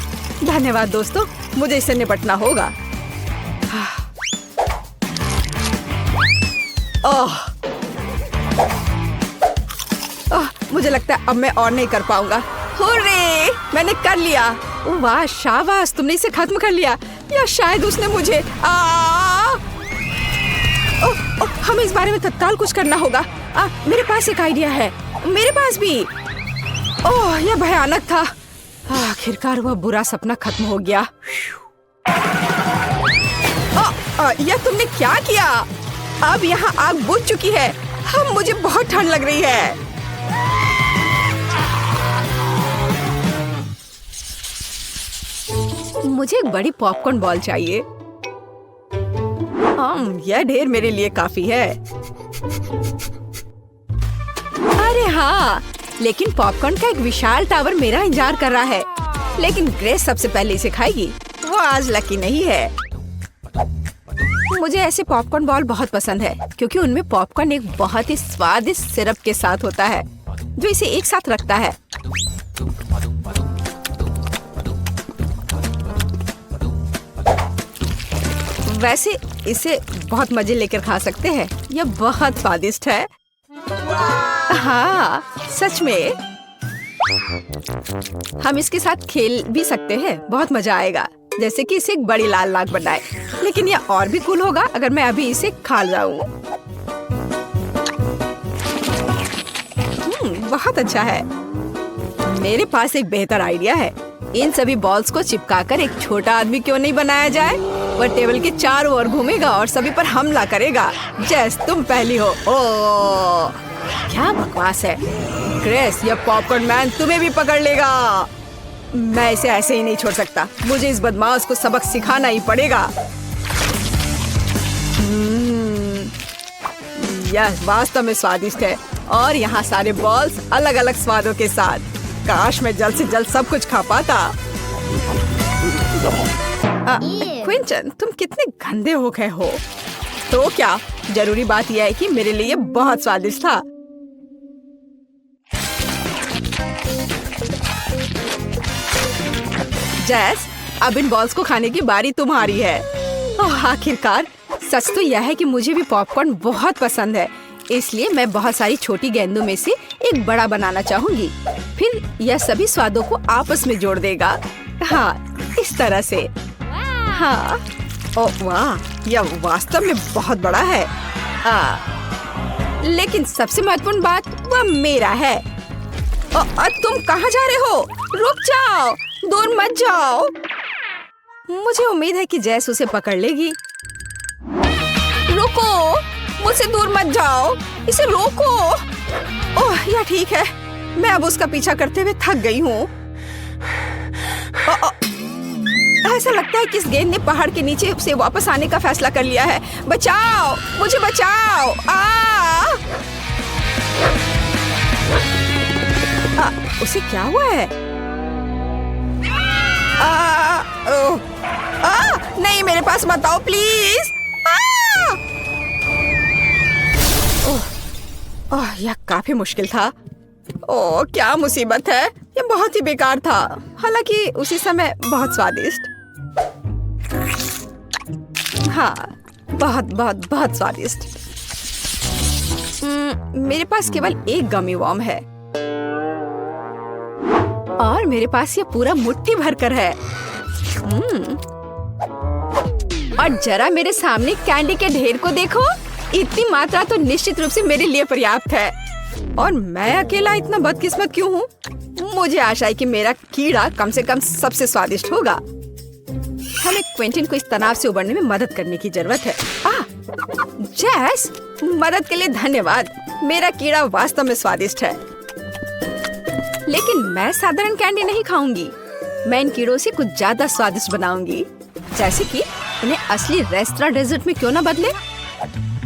धन्यवाद दोस्तों, मुझे इससे निपटना होगा। मुझे लगता है अब मैं और नहीं कर पाऊंगा। हुर्रे, मैंने कर लिया। वाह, शाबाश, तुमने इसे खत्म कर लिया। या शायद उसने मुझे हमें इस बारे में तत्काल कुछ करना होगा। मेरे पास एक आइडिया है। मेरे पास भी। ओह, यह भयानक था। आखिरकार वह बुरा सपना खत्म हो गया। यह तुमने क्या किया? अब यहाँ आग बुझ चुकी है। मुझे बहुत ठंड लग रही है। मुझे एक बड़ी पॉपकॉर्न बॉल चाहिए। यह ढेर मेरे लिए काफी है। अरे हाँ, लेकिन पॉपकॉर्न का एक विशाल टावर मेरा इंतजार कर रहा है। लेकिन ग्रेस सबसे पहले इसे खाएगी। वो आज लकी नहीं है। मुझे ऐसे पॉपकॉर्न बॉल बहुत पसंद है, क्योंकि उनमें पॉपकॉर्न एक बहुत ही स्वादिष्ट सिरप के साथ होता है, जो इसे एक साथ रखता है। वैसे इसे बहुत मजे लेकर खा सकते हैं। यह बहुत स्वादिष्ट है। हाँ, सच में। हम इसके साथ खेल भी सकते हैं। बहुत मजा आएगा, जैसे कि इसे एक बड़ी लाल नाग बनाए। लेकिन यह और भी कूल होगा अगर मैं अभी इसे खा जाऊं। बहुत अच्छा है। मेरे पास एक बेहतर आइडिया है। इन सभी बॉल्स को चिपकाकर एक छोटा आदमी क्यों नहीं बनाया जाए? वह टेबल के चारों ओर घूमेगा और सभी पर हमला करेगा। जैस, तुम पहली हो। ओह, क्या बकवास है। ग्रेस, यह पॉपकॉर्न मैन तुम्हें भी पकड़ लेगा। मैं इसे ऐसे ही नहीं छोड़ सकता। मुझे इस बदमाश को सबक सिखाना ही पड़ेगा। यह वास्तव में स्वादिष्ट है। और यहाँ सारे बॉल्स अलग अलग स्वादों के साथ। काश मैं जल्द से जल्द सब कुछ खा पाता। क्विंटन, तुम कितने गंदे हो गए हो। तो क्या, जरूरी बात यह है कि मेरे लिए बहुत स्वादिष्ट था। जैस, अब इन बॉल्स को खाने की बारी तुम्हारी है। आखिरकार, सच तो यह है कि मुझे भी पॉपकॉर्न बहुत पसंद है। इसलिए मैं बहुत सारी छोटी गेंदों में से एक बड़ा बनाना चाहूंगी। फिर यह सभी स्वादों को आपस में जोड़ देगा। हाँ, इस तरह से। हाँ, ओह वाह, यह वास्तव में बहुत बड़ा है। लेकिन सबसे महत्वपूर्ण बात वह मेरा है। तुम कहाँ जा रहे हो? रुक जाओ, दूर मत जाओ। मुझे उम्मीद है कि जैस उसे पकड़ लेगी। रुको, मुझसे दूर मत जाओ, इसे रोको। ओह, यह ठीक है। मैं अब उसका पीछा करते हुए थक गई हूँ। ऐसा लगता है कि इस गेंद ने पहाड़ के नीचे से वापस आने का फैसला कर लिया है। बचाओ, मुझे बचाओ। उसे क्या हुआ है? नहीं, मेरे पास मत आओ प्लीज। यह काफी मुश्किल था। ओह, क्या मुसीबत है। यह बहुत ही बेकार था, हालांकि उसी समय बहुत स्वादिष्ट। हाँ, बहुत बहुत बहुत स्वादिष्ट। मेरे पास केवल एक गमी वर्म है और मेरे पास ये पूरा मुट्ठी भरकर है। और जरा मेरे सामने कैंडी के ढेर को देखो। इतनी मात्रा तो निश्चित रूप से मेरे लिए पर्याप्त है। और मैं अकेला इतना बदकिस्मत क्यों हूँ? मुझे आशा है कि मेरा कीड़ा कम से कम सबसे स्वादिष्ट होगा। हमें क्विंटन को इस तनाव से उबरने में मदद करने की जरूरत है। जैस, मदद के लिए धन्यवाद। मेरा कीड़ा वास्तव में स्वादिष्ट है, लेकिन मैं साधारण कैंडी नहीं खाऊंगी। मैं इन कीड़ों से कुछ ज्यादा स्वादिष्ट बनाऊंगी, जैसे कि इन्हें असली रेस्टोरेंट डेजर्ट में क्यों ना बदले।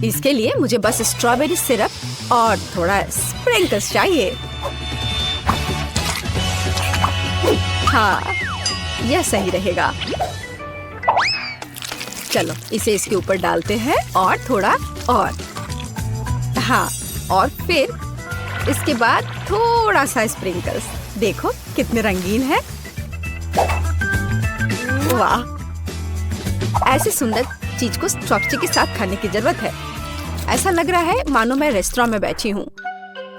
इसके लिए मुझे बस स्ट्रॉबेरी सिरप और थोड़ा स्प्रिंकल्स चाहिए। हाँ, यह सही रहेगा। चलो, इसे इसके ऊपर डालते हैं और थोड़ा और। हाँ, और फिर इसके बाद थोड़ा सा स्प्रिंकल्स। देखो कितने रंगीन है। वाह, ऐसे सुंदर चीज को चॉपस्टिक के साथ खाने की जरूरत है। ऐसा लग रहा है मानो मैं रेस्टोरेंट में बैठी हूँ।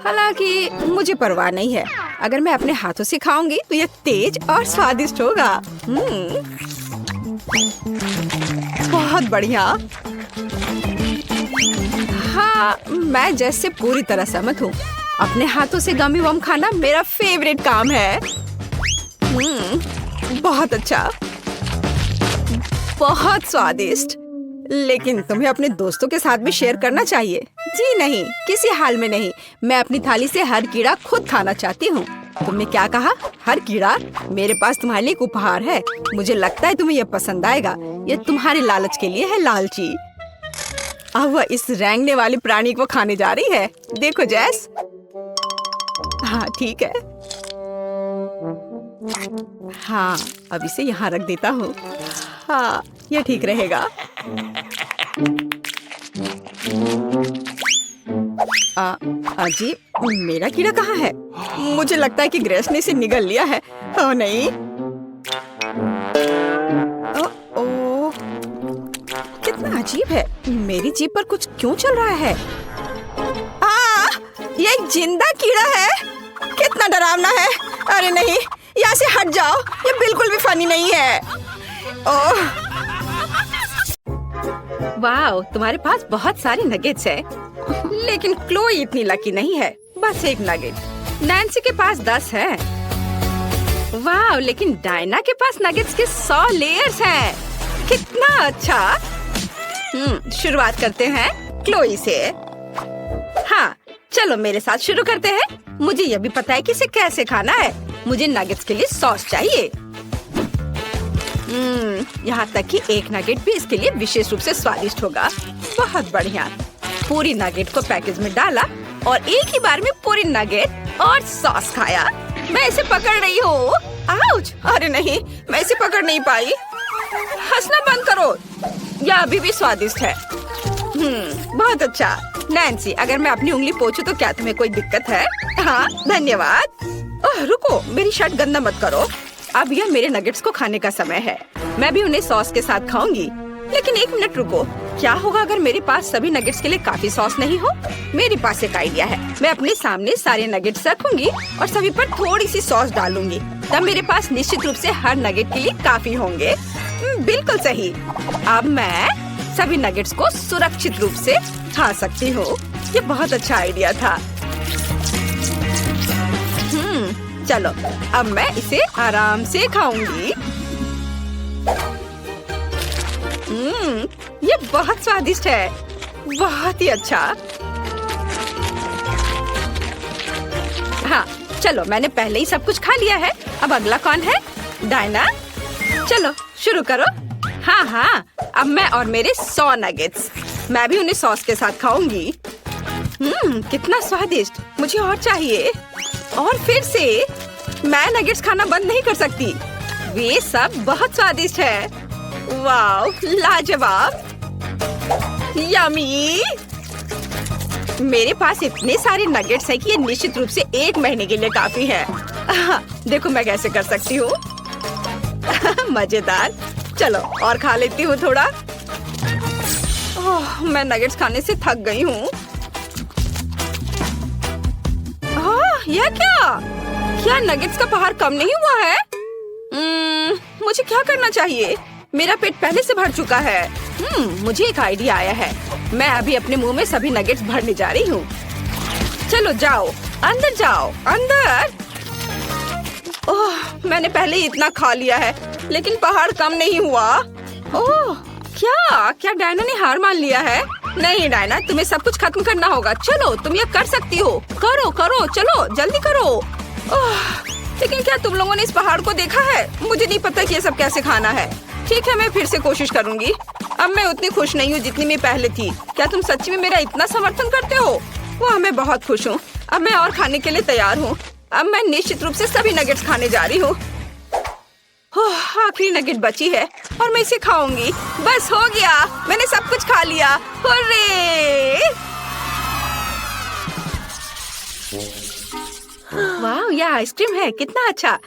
हालांकि मुझे परवाह नहीं है। अगर मैं अपने हाथों से खाऊंगी तो यह तेज और स्वादिष्ट होगा। बहुत बढ़िया। हाँ, मैं जैसे पूरी तरह सहमत हूँ। अपने हाथों से गमी वर्म खाना मेरा फेवरेट काम है। बहुत अच्छा, बहुत स्वादिष्ट। लेकिन तुम्हें अपने दोस्तों के साथ भी शेयर करना चाहिए। जी नहीं, किसी हाल में नहीं। मैं अपनी थाली से हर कीड़ा खुद खाना चाहती हूँ। तुमने क्या कहा? हर कीड़ा? मेरे पास तुम्हारे लिए एक उपहार है। मुझे लगता है तुम्हें यह पसंद आएगा। यह तुम्हारे लालच के लिए है, लालची। अब वह इस रेंगने वाले प्राणी को खाने जा रही है। देखो जैस। हाँ, ठीक है। हाँ, अब इसे यहाँ रख देता हूँ। हाँ, यह ठीक रहेगा। अजीब, मेरा कीड़ा कहाँ है? मुझे लगता है कि ग्रेस ने इसे निगल लिया है। ओह नहीं। ओह, कितना अजीब है। मेरी जीभ पर कुछ क्यों चल रहा है? ये एक जिंदा कीड़ा है। कितना डरावना है। अरे नहीं, यहाँ से हट जाओ। ये बिल्कुल भी फनी नहीं है। ओह, वाह, तुम्हारे पास बहुत सारे नगेट्स है। लेकिन क्लोई इतनी लकी नहीं है। बस एक नगेट। नैन्सी के पास 10 है। वाह, लेकिन डायना के पास नगेट्स के 100 लेयर्स हैं। कितना अच्छा। शुरुआत करते हैं क्लोई से। हाँ, चलो मेरे साथ शुरू करते हैं। मुझे यह भी पता है कि इसे कैसे खाना है। मुझे नगेट्स के लिए सॉस चाहिए। यहाँ तक कि एक नगेट भी इसके लिए विशेष रूप से स्वादिष्ट होगा। बहुत बढ़िया। पूरी नगेट को पैकेज में डाला और एक ही बार में पूरी नगेट और सॉस खाया। मैं इसे पकड़ रही हूँ। आउच! अरे नहीं, मैं इसे पकड़ नहीं पाई। हंसना बंद करो। यह अभी भी स्वादिष्ट है। बहुत अच्छा। नैन्सी, अगर मैं अपनी उंगली पोंछूं तो क्या तुम्हें कोई दिक्कत है? हाँ, धन्यवाद। ओह, रुको, मेरी शर्ट गंदा मत करो। अब यह मेरे नगेट्स को खाने का समय है। मैं भी उन्हें सॉस के साथ खाऊंगी। लेकिन एक मिनट रुको, क्या होगा अगर मेरे पास सभी नगेट्स के लिए काफी सॉस नहीं हो? मेरे पास एक आइडिया है। मैं अपने सामने सारे नगेट्स रखूंगी और सभी पर थोड़ी सी सॉस डालूंगी। तब मेरे पास निश्चित रूप से हर नगेट के लिए काफी होंगे। बिल्कुल सही। अब मैं सभी नगेट्स को सुरक्षित रूप से खा सकती हूँ। ये बहुत अच्छा आइडिया था। चलो अब मैं इसे आराम से खाऊंगी। ये बहुत स्वादिष्ट है, बहुत ही अच्छा। हाँ चलो, मैंने पहले ही सब कुछ खा लिया है। अब अगला कौन है? डायना। चलो शुरू करो। हाँ, अब मैं और मेरे 100 नगेट्स, मैं भी उन्हें सॉस के साथ खाऊंगी। कितना स्वादिष्ट, मुझे और चाहिए। और फिर से मैं नगेट्स खाना बंद नहीं कर सकती, वे सब बहुत स्वादिष्ट है। वाव, लाजवाब, यम्मी। मेरे पास इतने सारे नगेट्स हैं कि ये निश्चित रूप से 1 महीने के लिए काफी है। देखो मैं कैसे कर सकती हूँ। मजेदार। चलो और खा लेती हूँ थोड़ा। ओह, मैं नगेट्स खाने से थक गई हूँ। यह क्या नगेट्स का पहाड़ कम नहीं हुआ है? मुझे क्या करना चाहिए? मेरा पेट पहले से भर चुका है। मुझे एक आइडिया आया है। मैं अभी अपने मुंह में सभी नगेट्स भरने जा रही हूँ। चलो जाओ, अंदर जाओ, अंदर। ओह, मैंने पहले ही इतना खा लिया है, लेकिन पहाड़ कम नहीं हुआ। ओह, क्या डायना ने हार मान लिया है? नहीं डायना, तुम्हें सब कुछ खत्म करना होगा। चलो तुम ये कर सकती हो। करो, चलो जल्दी करो। ओह, लेकिन क्या तुम लोगों ने इस पहाड़ को देखा है? मुझे नहीं पता कि ये सब कैसे खाना है। ठीक है, मैं फिर से कोशिश करूंगी। अब मैं उतनी खुश नहीं हूँ जितनी मैं पहले थी। क्या तुम सच्ची में मेरा इतना समर्थन करते हो? वाह, मैं बहुत खुश हूँ। अब मैं और खाने के लिए तैयार हूँ। अब मैं निश्चित रूप से सभी नगेट्स खाने जा रही हूँ। आखिरी नगेट बची है और मैं इसे खाऊंगी। बस हो गया, मैंने सब कुछ खा लिया। हुर्रे! वाह, यह आइसक्रीम है, कितना अच्छा।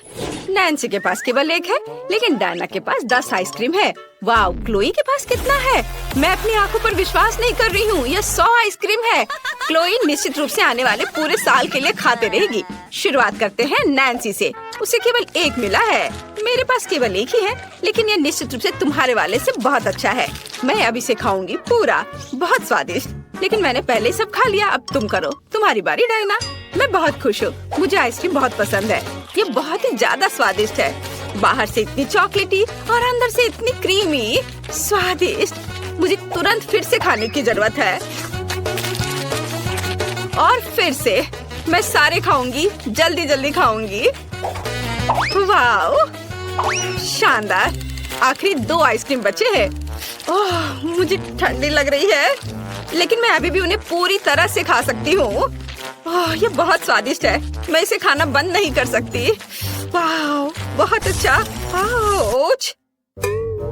नैन्सी के पास केवल 1 है, लेकिन डायना के पास 10 आइसक्रीम है। वाह, क्लोई के पास कितना है? मैं अपनी आंखों पर विश्वास नहीं कर रही हूँ। यह 100 आइसक्रीम है। क्लोई निश्चित रूप से आने वाले पूरे साल के लिए खाते रहेगी। शुरुआत करते हैं नैन्सी से। उसे केवल 1 मिला है। मेरे पास केवल 1 ही है, लेकिन यह निश्चित रूप से तुम्हारे वाले से बहुत अच्छा है। मैं अब इसे खाऊंगी पूरा, बहुत स्वादिष्ट। लेकिन मैंने पहले ही सब खा लिया। अब तुम करो, तुम्हारी बारी डायना। मैं बहुत खुश हूँ, मुझे आइसक्रीम बहुत पसंद है। ये बहुत ही ज्यादा स्वादिष्ट है। बाहर से इतनी चॉकलेटी और अंदर से इतनी क्रीमी, स्वादिष्ट। मुझे तुरंत फिर से खाने की जरूरत है। और फिर से मैं सारे खाऊंगी, जल्दी खाऊंगी। वाह, शानदार। आखिरी 2 आइसक्रीम बचे हैं। ओह, मुझे ठंडी लग रही है, लेकिन मैं अभी भी उन्हें पूरी तरह से खा सकती हूँ। ओह, ये बहुत स्वादिष्ट है। मैं इसे खाना बंद नहीं कर सकती। वाह, बहुत अच्छा। आउच।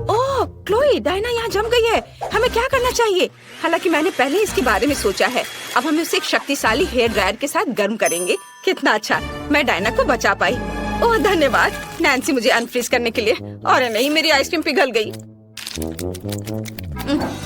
ओह, क्लोई, डायना यहाँ जम गई है। हमें क्या करना चाहिए? हालांकि मैंने पहले इसके बारे में सोचा है। अब हम उसे एक शक्तिशाली हेयर ड्रायर के साथ गर्म करेंगे। कितना अच्छा, मैं डायना को बचा पाई। ओह धन्यवाद नैन्सी, मुझे अनफ्रीज करने के लिए। अरे नहीं, मेरी आइसक्रीम पिघल गई।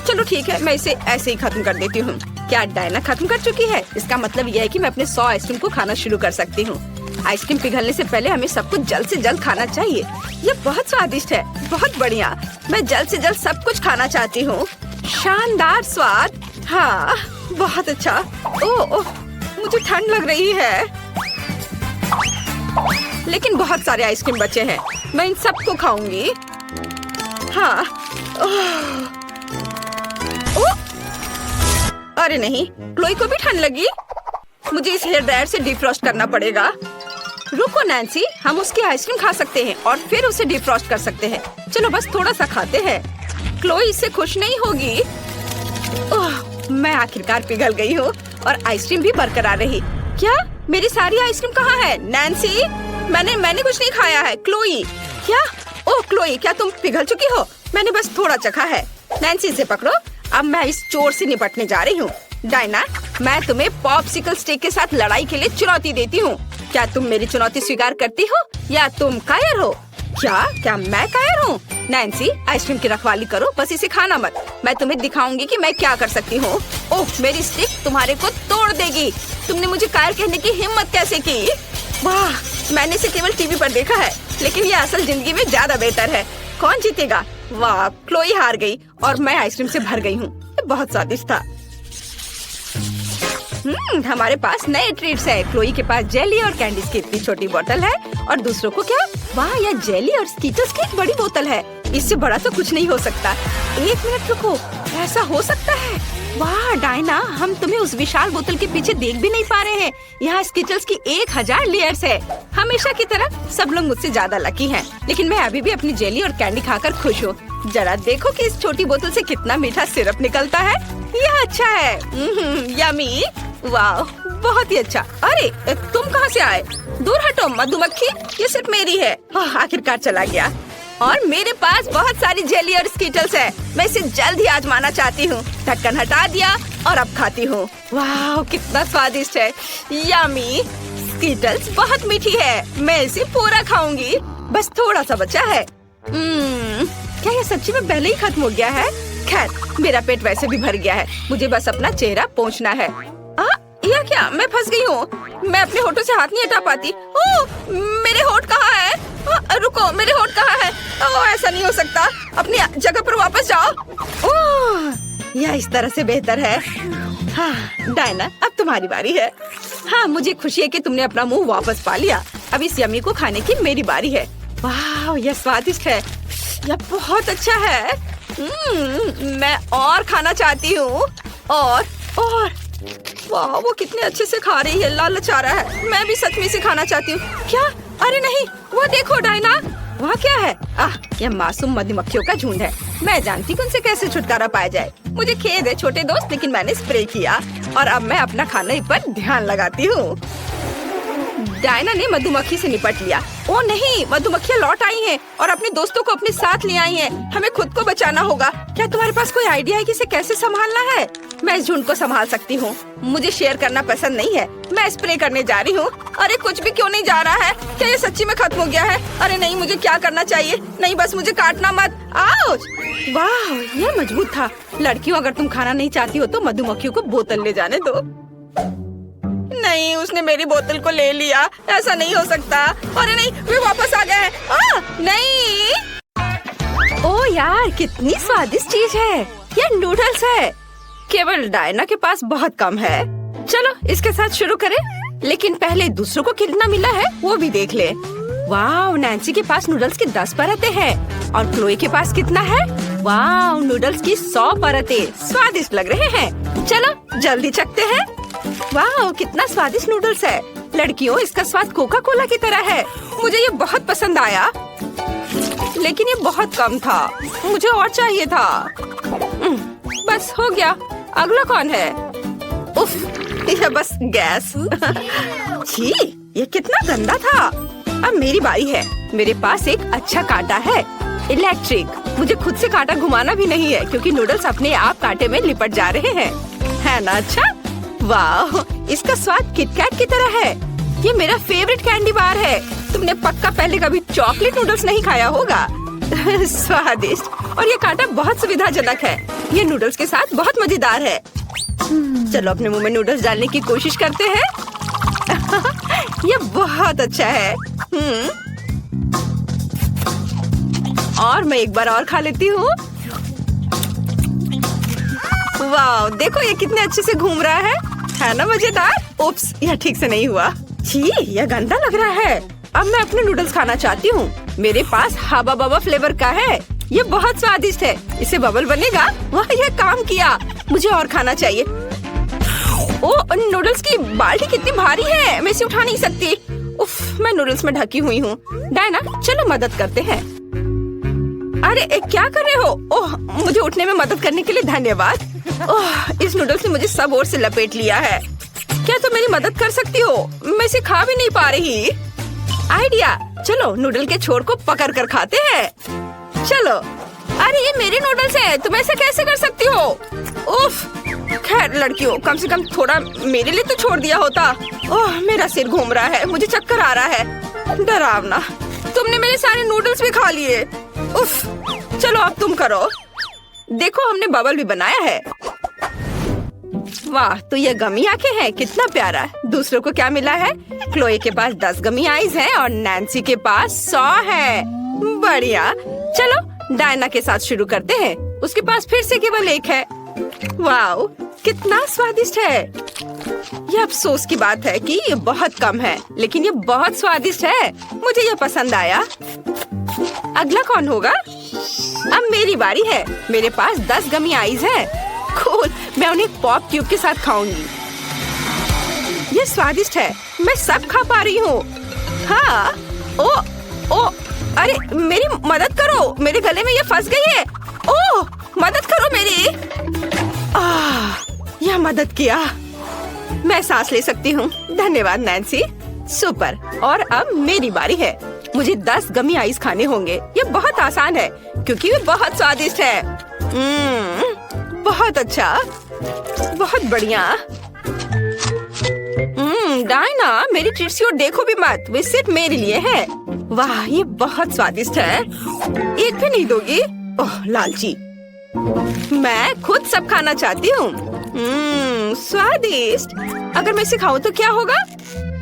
चलो ठीक है, मैं इसे ऐसे ही खत्म कर देती हूँ। क्या डायना खत्म कर चुकी है? इसका मतलब यह है कि मैं अपने 100 आइसक्रीम को खाना शुरू कर सकती हूँ। आइसक्रीम पिघलने से पहले हमें सब कुछ जल्द से जल्द खाना चाहिए। ये बहुत स्वादिष्ट है, बहुत बढ़िया। मैं जल्द से जल्द सब कुछ खाना चाहती हूँ। शानदार स्वाद। हाँ, बहुत अच्छा। ओह, मुझे ठंड लग रही है, लेकिन बहुत सारे आइसक्रीम बचे हैं। मैं इन सबको खाऊंगी। हाँ। अरे नहीं, क्लोई को भी ठंड लगी। मुझे इस हेयर ड्रायर से डिफ्रॉस्ट करना पड़ेगा। रुको नैन्सी, हम उसकी आइसक्रीम खा सकते हैं और फिर उसे डिफ्रॉस्ट कर सकते हैं। चलो बस थोड़ा सा खाते हैं। क्लोई इससे खुश नहीं होगी। ओह, मैं आखिरकार पिघल गई हूँ और आइसक्रीम भी बरकरार रही। क्या मेरी सारी आइसक्रीम कहाँ है? नैन्सी, मैंने कुछ नहीं खाया है। क्लोई, क्या? ओह क्लोई, क्या तुम पिघल चुकी हो? मैंने बस थोड़ा चखा है। नैन्सी, इसे पकड़ो। अब मैं इस चोर से निपटने जा रही हूँ। डायना, मैं तुम्हें पॉप्सिकल स्टिक के साथ लड़ाई के लिए चुनौती देती हूँ। क्या तुम मेरी चुनौती स्वीकार करती हो या तुम कायर हो? क्या मैं कायर हूँ? नैन्सी, आइसक्रीम की रखवाली करो, बस इसे खाना मत। मैं तुम्हें दिखाऊंगी कि मैं क्या कर सकती हूँ। ओह, मेरी स्टिक तुम्हारे को तोड़ देगी। तुमने मुझे कायर कहने की हिम्मत कैसे की? वाह, मैंने इसे केवल टीवी पर देखा है, लेकिन ये असल जिंदगी में ज्यादा बेहतर है। कौन जीतेगा? वाह, क्लोई हार गई और मैं आइसक्रीम से भर गई हूँ। बहुत स्वादिष्ट था। हमारे पास नए ट्रीट्स है। क्लोई के पास जेली और कैंडीज की इतनी छोटी बोतल है और दूसरों को क्या? वाह, यह जेली और स्कीटर्स की एक बड़ी बोतल है। इससे बड़ा तो कुछ नहीं हो सकता। 1 मिनट रुको, ऐसा हो सकता है? वाह डायना, हम तुम्हें उस विशाल बोतल के पीछे देख भी नहीं पा रहे हैं। यहाँ स्कीटर्स की 1000 लेयर्स है। हमेशा की तरह सब लोग मुझसे ज्यादा लकी हैं, लेकिन मैं अभी भी अपनी जेली और कैंडी खाकर खुश हूँ। जरा देखो कि इस छोटी बोतल से कितना मीठा सिरप निकलता है। यह अच्छा है। यमी, वाह, बहुत ही अच्छा। अरे तुम कहाँ से आए? दूर हटो मधुमक्खी, ये सिर्फ मेरी है। आखिरकार चला गया। और मेरे पास बहुत सारी जेली और स्कीटल्स है। मैं इसे जल्द ही आजमाना चाहती हूँ। ढक्कन हटा दिया और अब खाती हूँ। वाह, कितना स्वादिष्ट है। यमी, स्कीटल्स बहुत मीठी है। मैं इसे पूरा खाऊंगी। बस थोड़ा सा बचा है। क्या ये सच्ची में पहले ही खत्म हो गया है? खैर, मेरा पेट वैसे भी भर गया है। मुझे बस अपना चेहरा पोंछना है। यह क्या? मैं फंस गई हूँ। मैं अपने होठों से हाथ नहीं हटा पाती। ओह, मेरे होठ कहाँ है? रुको, मेरे होठ कहाँ है? ओह, ऐसा नहीं हो सकता। अपनी जगह पर वापस जाओ। ओह, यह इस तरह से बेहतर है। हाँ डायना, अब तुम्हारी बारी है। हाँ, मुझे खुशी है कि तुमने अपना मुंह वापस पा लिया। अब इस यम्मी को खाने की मेरी बारी है। वाह, यह स्वादिष्ट है। यह बहुत अच्छा है। मैं और खाना चाहती हूँ। और वाह, वो कितने अच्छे से खा रही है। लालच आ रहा है। मैं भी सच में इसे खाना चाहती हूँ। क्या? अरे नहीं, वो देखो डायना, वहाँ क्या है? यह मासूम मधुमक्खियों का झुंड है। मैं जानती हूँ उनसे कैसे छुटकारा पाया जाए। मुझे खेद है छोटे दोस्त, लेकिन मैंने स्प्रे किया और अब मैं अपना खाने पर ध्यान लगाती हूँ। डायना ने मधुमक्खी से निपट लिया। ओ नहीं, मधुमक्खियाँ लौट आई हैं और अपने दोस्तों को अपने साथ ले आई हैं। हमें खुद को बचाना होगा। क्या तुम्हारे पास कोई आइडिया है कि इसे कैसे संभालना है? मैं इस झुंड को संभाल सकती हूँ। मुझे शेयर करना पसंद नहीं है। मैं स्प्रे करने जा रही हूँ। अरे कुछ भी क्यों नहीं जा रहा है? क्या ये सच्ची में खत्म हो गया है? अरे नहीं, मुझे क्या करना चाहिए? नहीं, बस मुझे काटना मत। आउच! वाह, ये मजबूत था। लड़कियों, अगर तुम खाना नहीं चाहती हो तो मधुमक्खियों को बोतल ले जाने दो। नहीं, उसने मेरी बोतल को ले लिया। ऐसा नहीं हो सकता। अरे नहीं, वे वापस आ गए हैं। नहीं। ओ यार, कितनी स्वादिष्ट चीज है। ये नूडल्स है। केवल डायना के पास बहुत कम है। चलो इसके साथ शुरू करें, लेकिन पहले दूसरों को कितना मिला है वो भी देख ले। वाह, नैन्सी के पास नूडल्स की 10 परतें हैं और क्लोई के पास कितना है? वाह, नूडल्स की 100 परतें। स्वादिष्ट लग रहे हैं। चलो जल्दी चखते हैं। वाह, कितना स्वादिष्ट नूडल्स है। लड़कियों, इसका स्वाद कोका कोला की तरह है। मुझे ये बहुत पसंद आया, लेकिन ये बहुत कम था। मुझे और चाहिए था। बस हो गया। अगला कौन है? उफ, यह बस गैस। छी, ये कितना गंदा था। अब मेरी बारी है। मेरे पास एक अच्छा कांटा है, इलेक्ट्रिक। मुझे खुद से कांटा घुमाना भी नहीं है, क्योंकि नूडल्स अपने आप कांटे में लिपट जा रहे हैं। है ना अच्छा? वाह, इसका स्वाद किटकैट की तरह है। ये मेरा फेवरेट कैंडी बार है। तुमने पक्का पहले कभी चॉकलेट नूडल्स नहीं खाया होगा। स्वादिष्ट, और ये कांटा बहुत सुविधाजनक है। ये नूडल्स के साथ बहुत मजेदार है। चलो अपने मुंह में नूडल्स डालने की कोशिश करते हैं। ये बहुत अच्छा है। और मैं एक बार और खा लेती हूँ। वाह, देखो ये कितने अच्छे से घूम रहा है ना मजेदार? उप्स, यह ठीक से नहीं हुआ। छी, यह गंदा लग रहा है। अब मैं अपने नूडल्स खाना चाहती हूँ। मेरे पास हबा बबा फ्लेवर का है। ये बहुत स्वादिष्ट है। इसे बबल बनेगा। वाह, यह काम किया। मुझे और खाना चाहिए। ओ, नूडल्स की बाल्टी कितनी भारी है। मैं इसे उठा नहीं सकती। उफ, मैं नूडल्स में ढकी हुई हूँ। डायना, चलो मदद करते हैं। अरे क्या कर रहे हो? ओह, मुझे उठने में मदद करने के लिए धन्यवाद। ओह, इस नूडल्स ने मुझे सब ओर से लपेट लिया है। क्या तुम मेरी मदद कर सकती हो? मैं इसे खा भी नहीं पा रही। आइडिया, चलो नूडल के छोर को पकड़ कर खाते हैं। चलो। अरे ये मेरे नूडल्स हैं, तुम ऐसा कैसे कर सकती हो? उफ, खैर लड़कियों, कम से कम थोड़ा मेरे लिए तो छोड़ दिया होता। ओह, मेरा सिर घूम रहा है। मुझे चक्कर आ रहा है। डरावना, तुमने मेरे सारे नूडल्स भी खा लिए। उफ, चलो अब तुम करो। देखो, हमने बबल भी बनाया है। वाह, तो ये गमी आंखें हैं। कितना प्यारा। दूसरों को क्या मिला है? क्लोई के पास 10 गमी आईज हैं और नैन्सी के पास 100 है। बढ़िया। चलो डायना के साथ शुरू करते हैं। उसके पास फिर से केवल एक है। वाओ, कितना स्वादिष्ट है। ये अफसोस की बात है कि ये बहुत कम है, लेकिन ये बहुत स्वादिष्ट है। मुझे ये पसंद आया। अगला कौन होगा? अब मेरी बारी है। मेरे पास 10 गमी आइस है। कूल, मैं उन्हें पॉप क्यूब के साथ खाऊंगी। ये स्वादिष्ट है। मैं सब खा पा रही हूँ। हाँ, ओ, अरे मेरी मदद करो, मेरे गले में ये फंस गई है। ओह, मदद करो मेरी। यह मदद किया। मैं सांस ले सकती हूँ। धन्यवाद नैन्सी। सुपर। और अब मेरी बारी है। मुझे 10 गमी आइस खाने होंगे। ये बहुत आसान है क्योंकि ये बहुत स्वादिष्ट है। बहुत अच्छा, बहुत बढ़िया। डायना, मेरी ट्रीट्स को देखो भी मत, वे सिर्फ मेरे लिए है। वाह, ये बहुत स्वादिष्ट है। एक भी नहीं दोगी? ओह लालची। मैं खुद सब खाना चाहती हूँ। स्वादिष्ट। अगर मैं इसे खाऊं तो क्या होगा?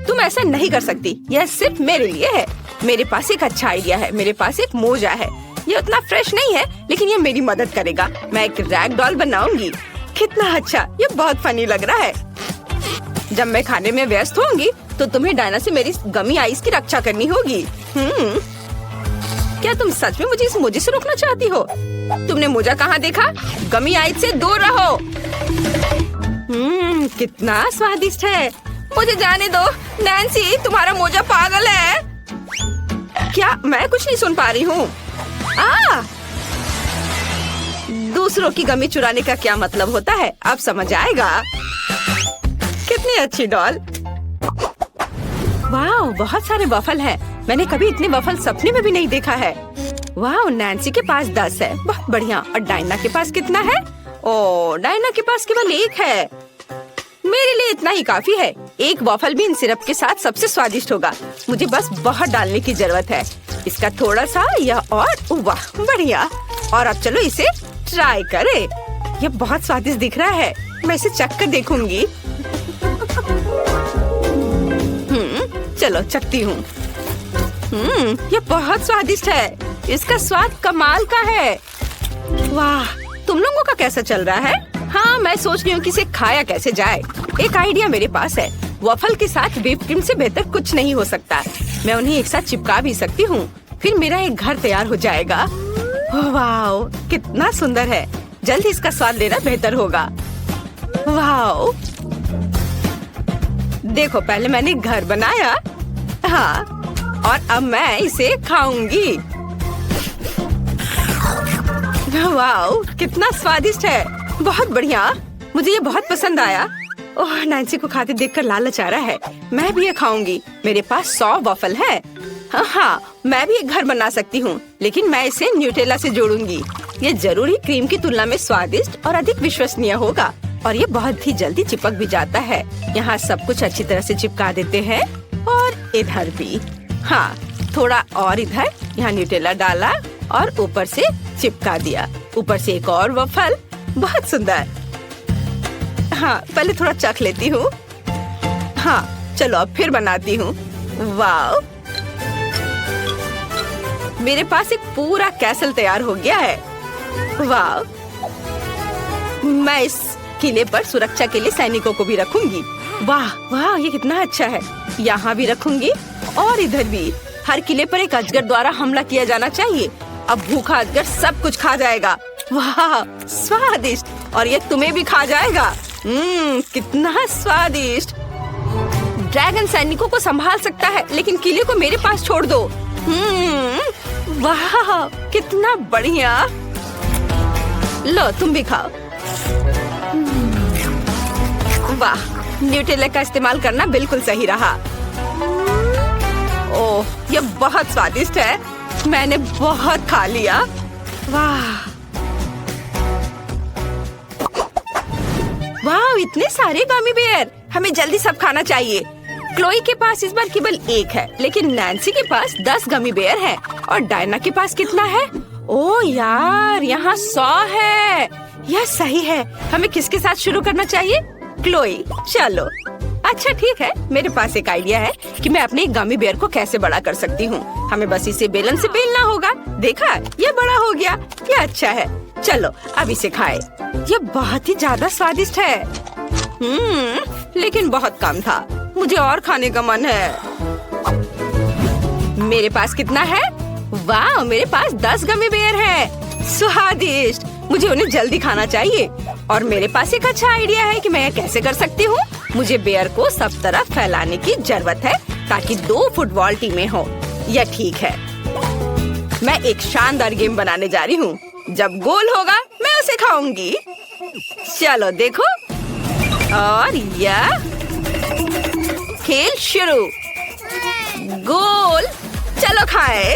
तुम ऐसा नहीं कर सकती। यह सिर्फ मेरे लिए है। मेरे पास एक अच्छा आइडिया है। मेरे पास एक मोजा है। ये उतना फ्रेश नहीं है, लेकिन ये मेरी मदद करेगा। मैं एक रैग डॉल बनाऊंगी। कितना अच्छा, ये बहुत फनी लग रहा है। जब मैं खाने में व्यस्त होंगी तो तुम्हें डायना से मेरी गमी आइस की रक्षा करनी होगी। क्या तुम सच में मुझे इस मोजे से रोकना चाहती हो? तुमने मोजा कहाँ देखा? गमी आइस से दूर रहो। कितना स्वादिष्ट है। मुझे जाने दो। नैन्सी, तुम्हारा मोजा पागल है। क्या? मैं कुछ नहीं सुन पा रही हूँ। दूसरों की गमी चुराने का क्या मतलब होता है? अब समझ आएगा। कितनी अच्छी डॉल। वाह, बहुत सारे वफल हैं। मैंने कभी इतने वफल सपने में भी नहीं देखा है। वाह, नैन्सी के पास 10 है। बहुत बढ़िया। और डायना के पास कितना है? ओह, डायना के पास केवल 1 है। मेरे लिए इतना ही काफी है। एक वॉफल भी इन सिरप के साथ सबसे स्वादिष्ट होगा। मुझे बस बहुत डालने की जरूरत है। इसका थोड़ा सा यह और। वाह, बढ़िया। और अब चलो इसे ट्राई करें। यह बहुत स्वादिष्ट दिख रहा है। मैं इसे चख कर देखूंगी। चलो चखती हूँ। यह बहुत स्वादिष्ट है। इसका स्वाद कमाल का है। वाह, तुम लोगों का कैसा चल रहा है? हाँ, मैं सोच रही हूँ कि इसे खाया कैसे जाए। एक आइडिया मेरे पास है। वॉफल के साथ व्हिप क्रीम से बेहतर कुछ नहीं हो सकता। मैं उन्हें एक साथ चिपका भी सकती हूँ। फिर मेरा एक घर तैयार हो जाएगा। वाह, कितना सुंदर है। जल्द इसका स्वाद लेना बेहतर होगा। वाह, देखो, पहले मैंने घर बनाया। हाँ, और अब मैं इसे खाऊंगी। वाह, कितना स्वादिष्ट है। बहुत बढ़िया। मुझे ये बहुत पसंद आया। ओह, नैन्सी को खाते देखकर लालच आ रहा है। मैं भी ये खाऊंगी। मेरे पास 100 वॉफल है। हाँ, मैं भी एक घर बना सकती हूँ, लेकिन मैं इसे न्यूटेला से जोड़ूंगी। ये जरूरी क्रीम की तुलना में स्वादिष्ट और अधिक विश्वसनीय होगा। और ये बहुत ही जल्दी चिपक भी जाता है। यहाँ सब कुछ अच्छी तरह से चिपका देते हैं। और इधर भी। हाँ, थोड़ा और इधर। यहाँ न्यूटेला डाला और ऊपर से चिपका दिया। ऊपर से एक और वफल। बहुत सुंदर। हाँ, पहले थोड़ा चख लेती हूँ। हाँ, चलो अब फिर बनाती हूँ। वाह, मेरे पास एक पूरा कैसल तैयार हो गया है। वाह, मैं इस किले पर सुरक्षा के लिए सैनिकों को भी रखूंगी। वाह वाह, ये कितना अच्छा है। यहाँ भी रखूंगी और इधर भी। हर किले पर एक अजगर द्वारा हमला किया जाना चाहिए। अब भूखा अजगर सब कुछ खा जाएगा। वाह, स्वादिष्ट। और ये तुम्हें भी खा जाएगा। कितना स्वादिष्ट। ड्रैगन सैनिकों को संभाल सकता है, लेकिन किले को मेरे पास छोड़ दो। वाह, कितना बढ़िया। लो, तुम भी खाओ। वाह, न्यूटेला का इस्तेमाल करना बिल्कुल सही रहा। ओह, ये बहुत स्वादिष्ट है। मैंने बहुत खा लिया। वाह वाह, इतने सारे गमी बेयर। हमें जल्दी सब खाना चाहिए। क्लोई के पास इस बार केवल 1 है, लेकिन नैन्सी के पास 10 गमी बेयर है। और डायना के पास कितना है? ओह यार, यहाँ 100 है। यह सही है। हमें किसके साथ शुरू करना चाहिए? क्लोई। चलो, अच्छा ठीक है, मेरे पास एक आइडिया है कि मैं अपने गमी बेयर को कैसे बड़ा कर सकती हूँ। हमें बस इसे बेलन से बेलना होगा। देखा, ये बड़ा हो गया। ये अच्छा है। चलो अब इसे खाए। ये बहुत ही ज्यादा स्वादिष्ट है। लेकिन बहुत कम था। मुझे और खाने का मन है। मेरे पास कितना है? वाह, मेरे पास 10 गमी बेयर है। स्वादिष्ट। मुझे उन्हें जल्दी खाना चाहिए। और मेरे पास एक अच्छा आइडिया है कि मैं यह कैसे कर सकती हूँ। मुझे बेयर को सब तरफ फैलाने की जरूरत है ताकि 2 फुटबॉल टीमें हो। यह ठीक है। मैं एक शानदार गेम बनाने जा रही हूँ। जब गोल होगा मैं उसे खाऊंगी। चलो देखो। और यह खेल शुरू। गोल। चलो खाए।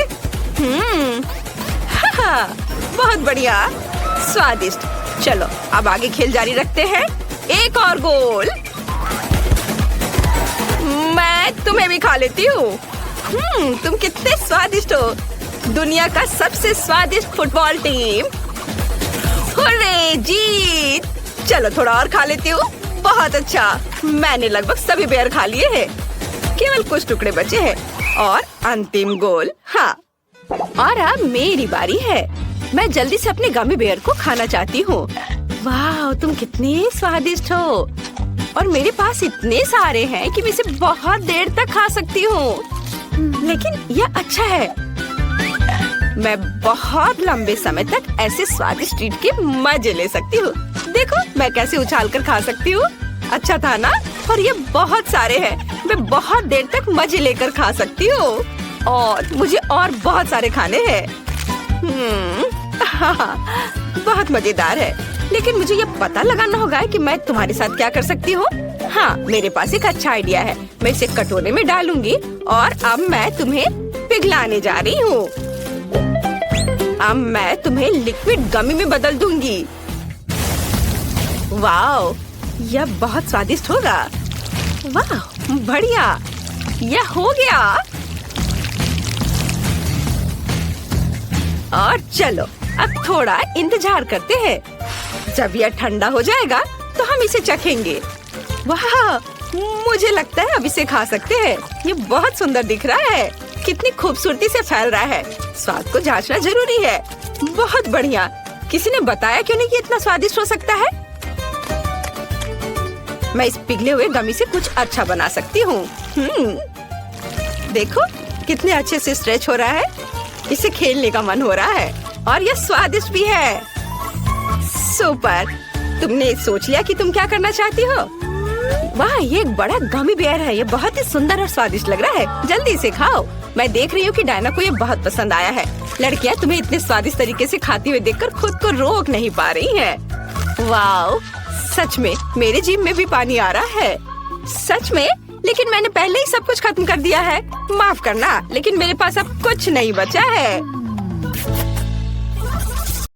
बहुत बढ़िया, स्वादिष्ट। चलो अब आगे खेल जारी रखते हैं। एक और गोल। मैं तुम्हें भी खा लेती हूँ। तुम कितने स्वादिष्ट हो। दुनिया का सबसे स्वादिष्ट फुटबॉल टीम। हुर्रे, जीत। चलो थोड़ा और खा लेती हूँ। बहुत अच्छा। मैंने लगभग सभी बेयर खा लिए हैं। केवल कुछ टुकड़े बचे हैं। और अंतिम गोल। हाँ, और अब मेरी बारी है। मैं जल्दी से अपने गमी बेयर को खाना चाहती हूँ। वाह, तुम कितने स्वादिष्ट हो। और मेरे पास इतने सारे हैं कि मैं इसे बहुत देर तक खा सकती हूँ। लेकिन यह अच्छा है। मैं बहुत लंबे समय तक ऐसे स्वादिष्ट ट्रीट के मजे ले सकती हूँ। देखो मैं कैसे उछाल कर खा सकती हूँ। अच्छा था ना? और ये बहुत सारे हैं। मैं बहुत देर तक मजे लेकर खा सकती हूँ। और मुझे और बहुत सारे खाने हैं। बहुत मजेदार है। लेकिन मुझे ये पता लगाना होगा कि मैं तुम्हारे साथ क्या कर सकती हूँ। हाँ, मेरे पास एक अच्छा आइडिया है। मैं इसे कटोरे में डालूंगी और अब मैं तुम्हें पिघलाने जा रही हूँ। अब मैं तुम्हें लिक्विड गमी में बदल दूंगी। वाह, यह बहुत स्वादिष्ट होगा। वाह, बढ़िया। यह हो गया। और चलो अब थोड़ा इंतजार करते हैं। जब यह ठंडा हो जाएगा तो हम इसे चखेंगे। वाह, मुझे लगता है अब इसे खा सकते हैं। ये बहुत सुंदर दिख रहा है। कितनी खूबसूरती से फैल रहा है। स्वाद को जांचना जरूरी है। बहुत बढ़िया। किसी ने बताया क्यों नहीं कि इतना स्वादिष्ट हो सकता है? मैं इस पिघले हुए गमी से कुछ अच्छा बना सकती हूँ। देखो कितने अच्छे से स्ट्रेच हो रहा है। इसे खेलने का मन हो रहा है। और यह स्वादिष्ट भी है। सुपर। तुमने सोच लिया कि तुम क्या करना चाहती हो? वाह, ये एक बड़ा गमी बेयर है। ये बहुत ही सुंदर और स्वादिष्ट लग रहा है। जल्दी से खाओ। मैं देख रही हूँ कि डायना को ये बहुत पसंद आया है। लड़कियाँ तुम्हें इतने स्वादिष्ट तरीके से खाती हुए देखकर खुद को रोक नहीं पा रही हैं। वाह, सच में मेरे जीभ में भी पानी आ रहा है। सच में? लेकिन मैंने पहले ही सब कुछ खत्म कर दिया है। माफ करना, लेकिन मेरे पास अब कुछ नहीं बचा है।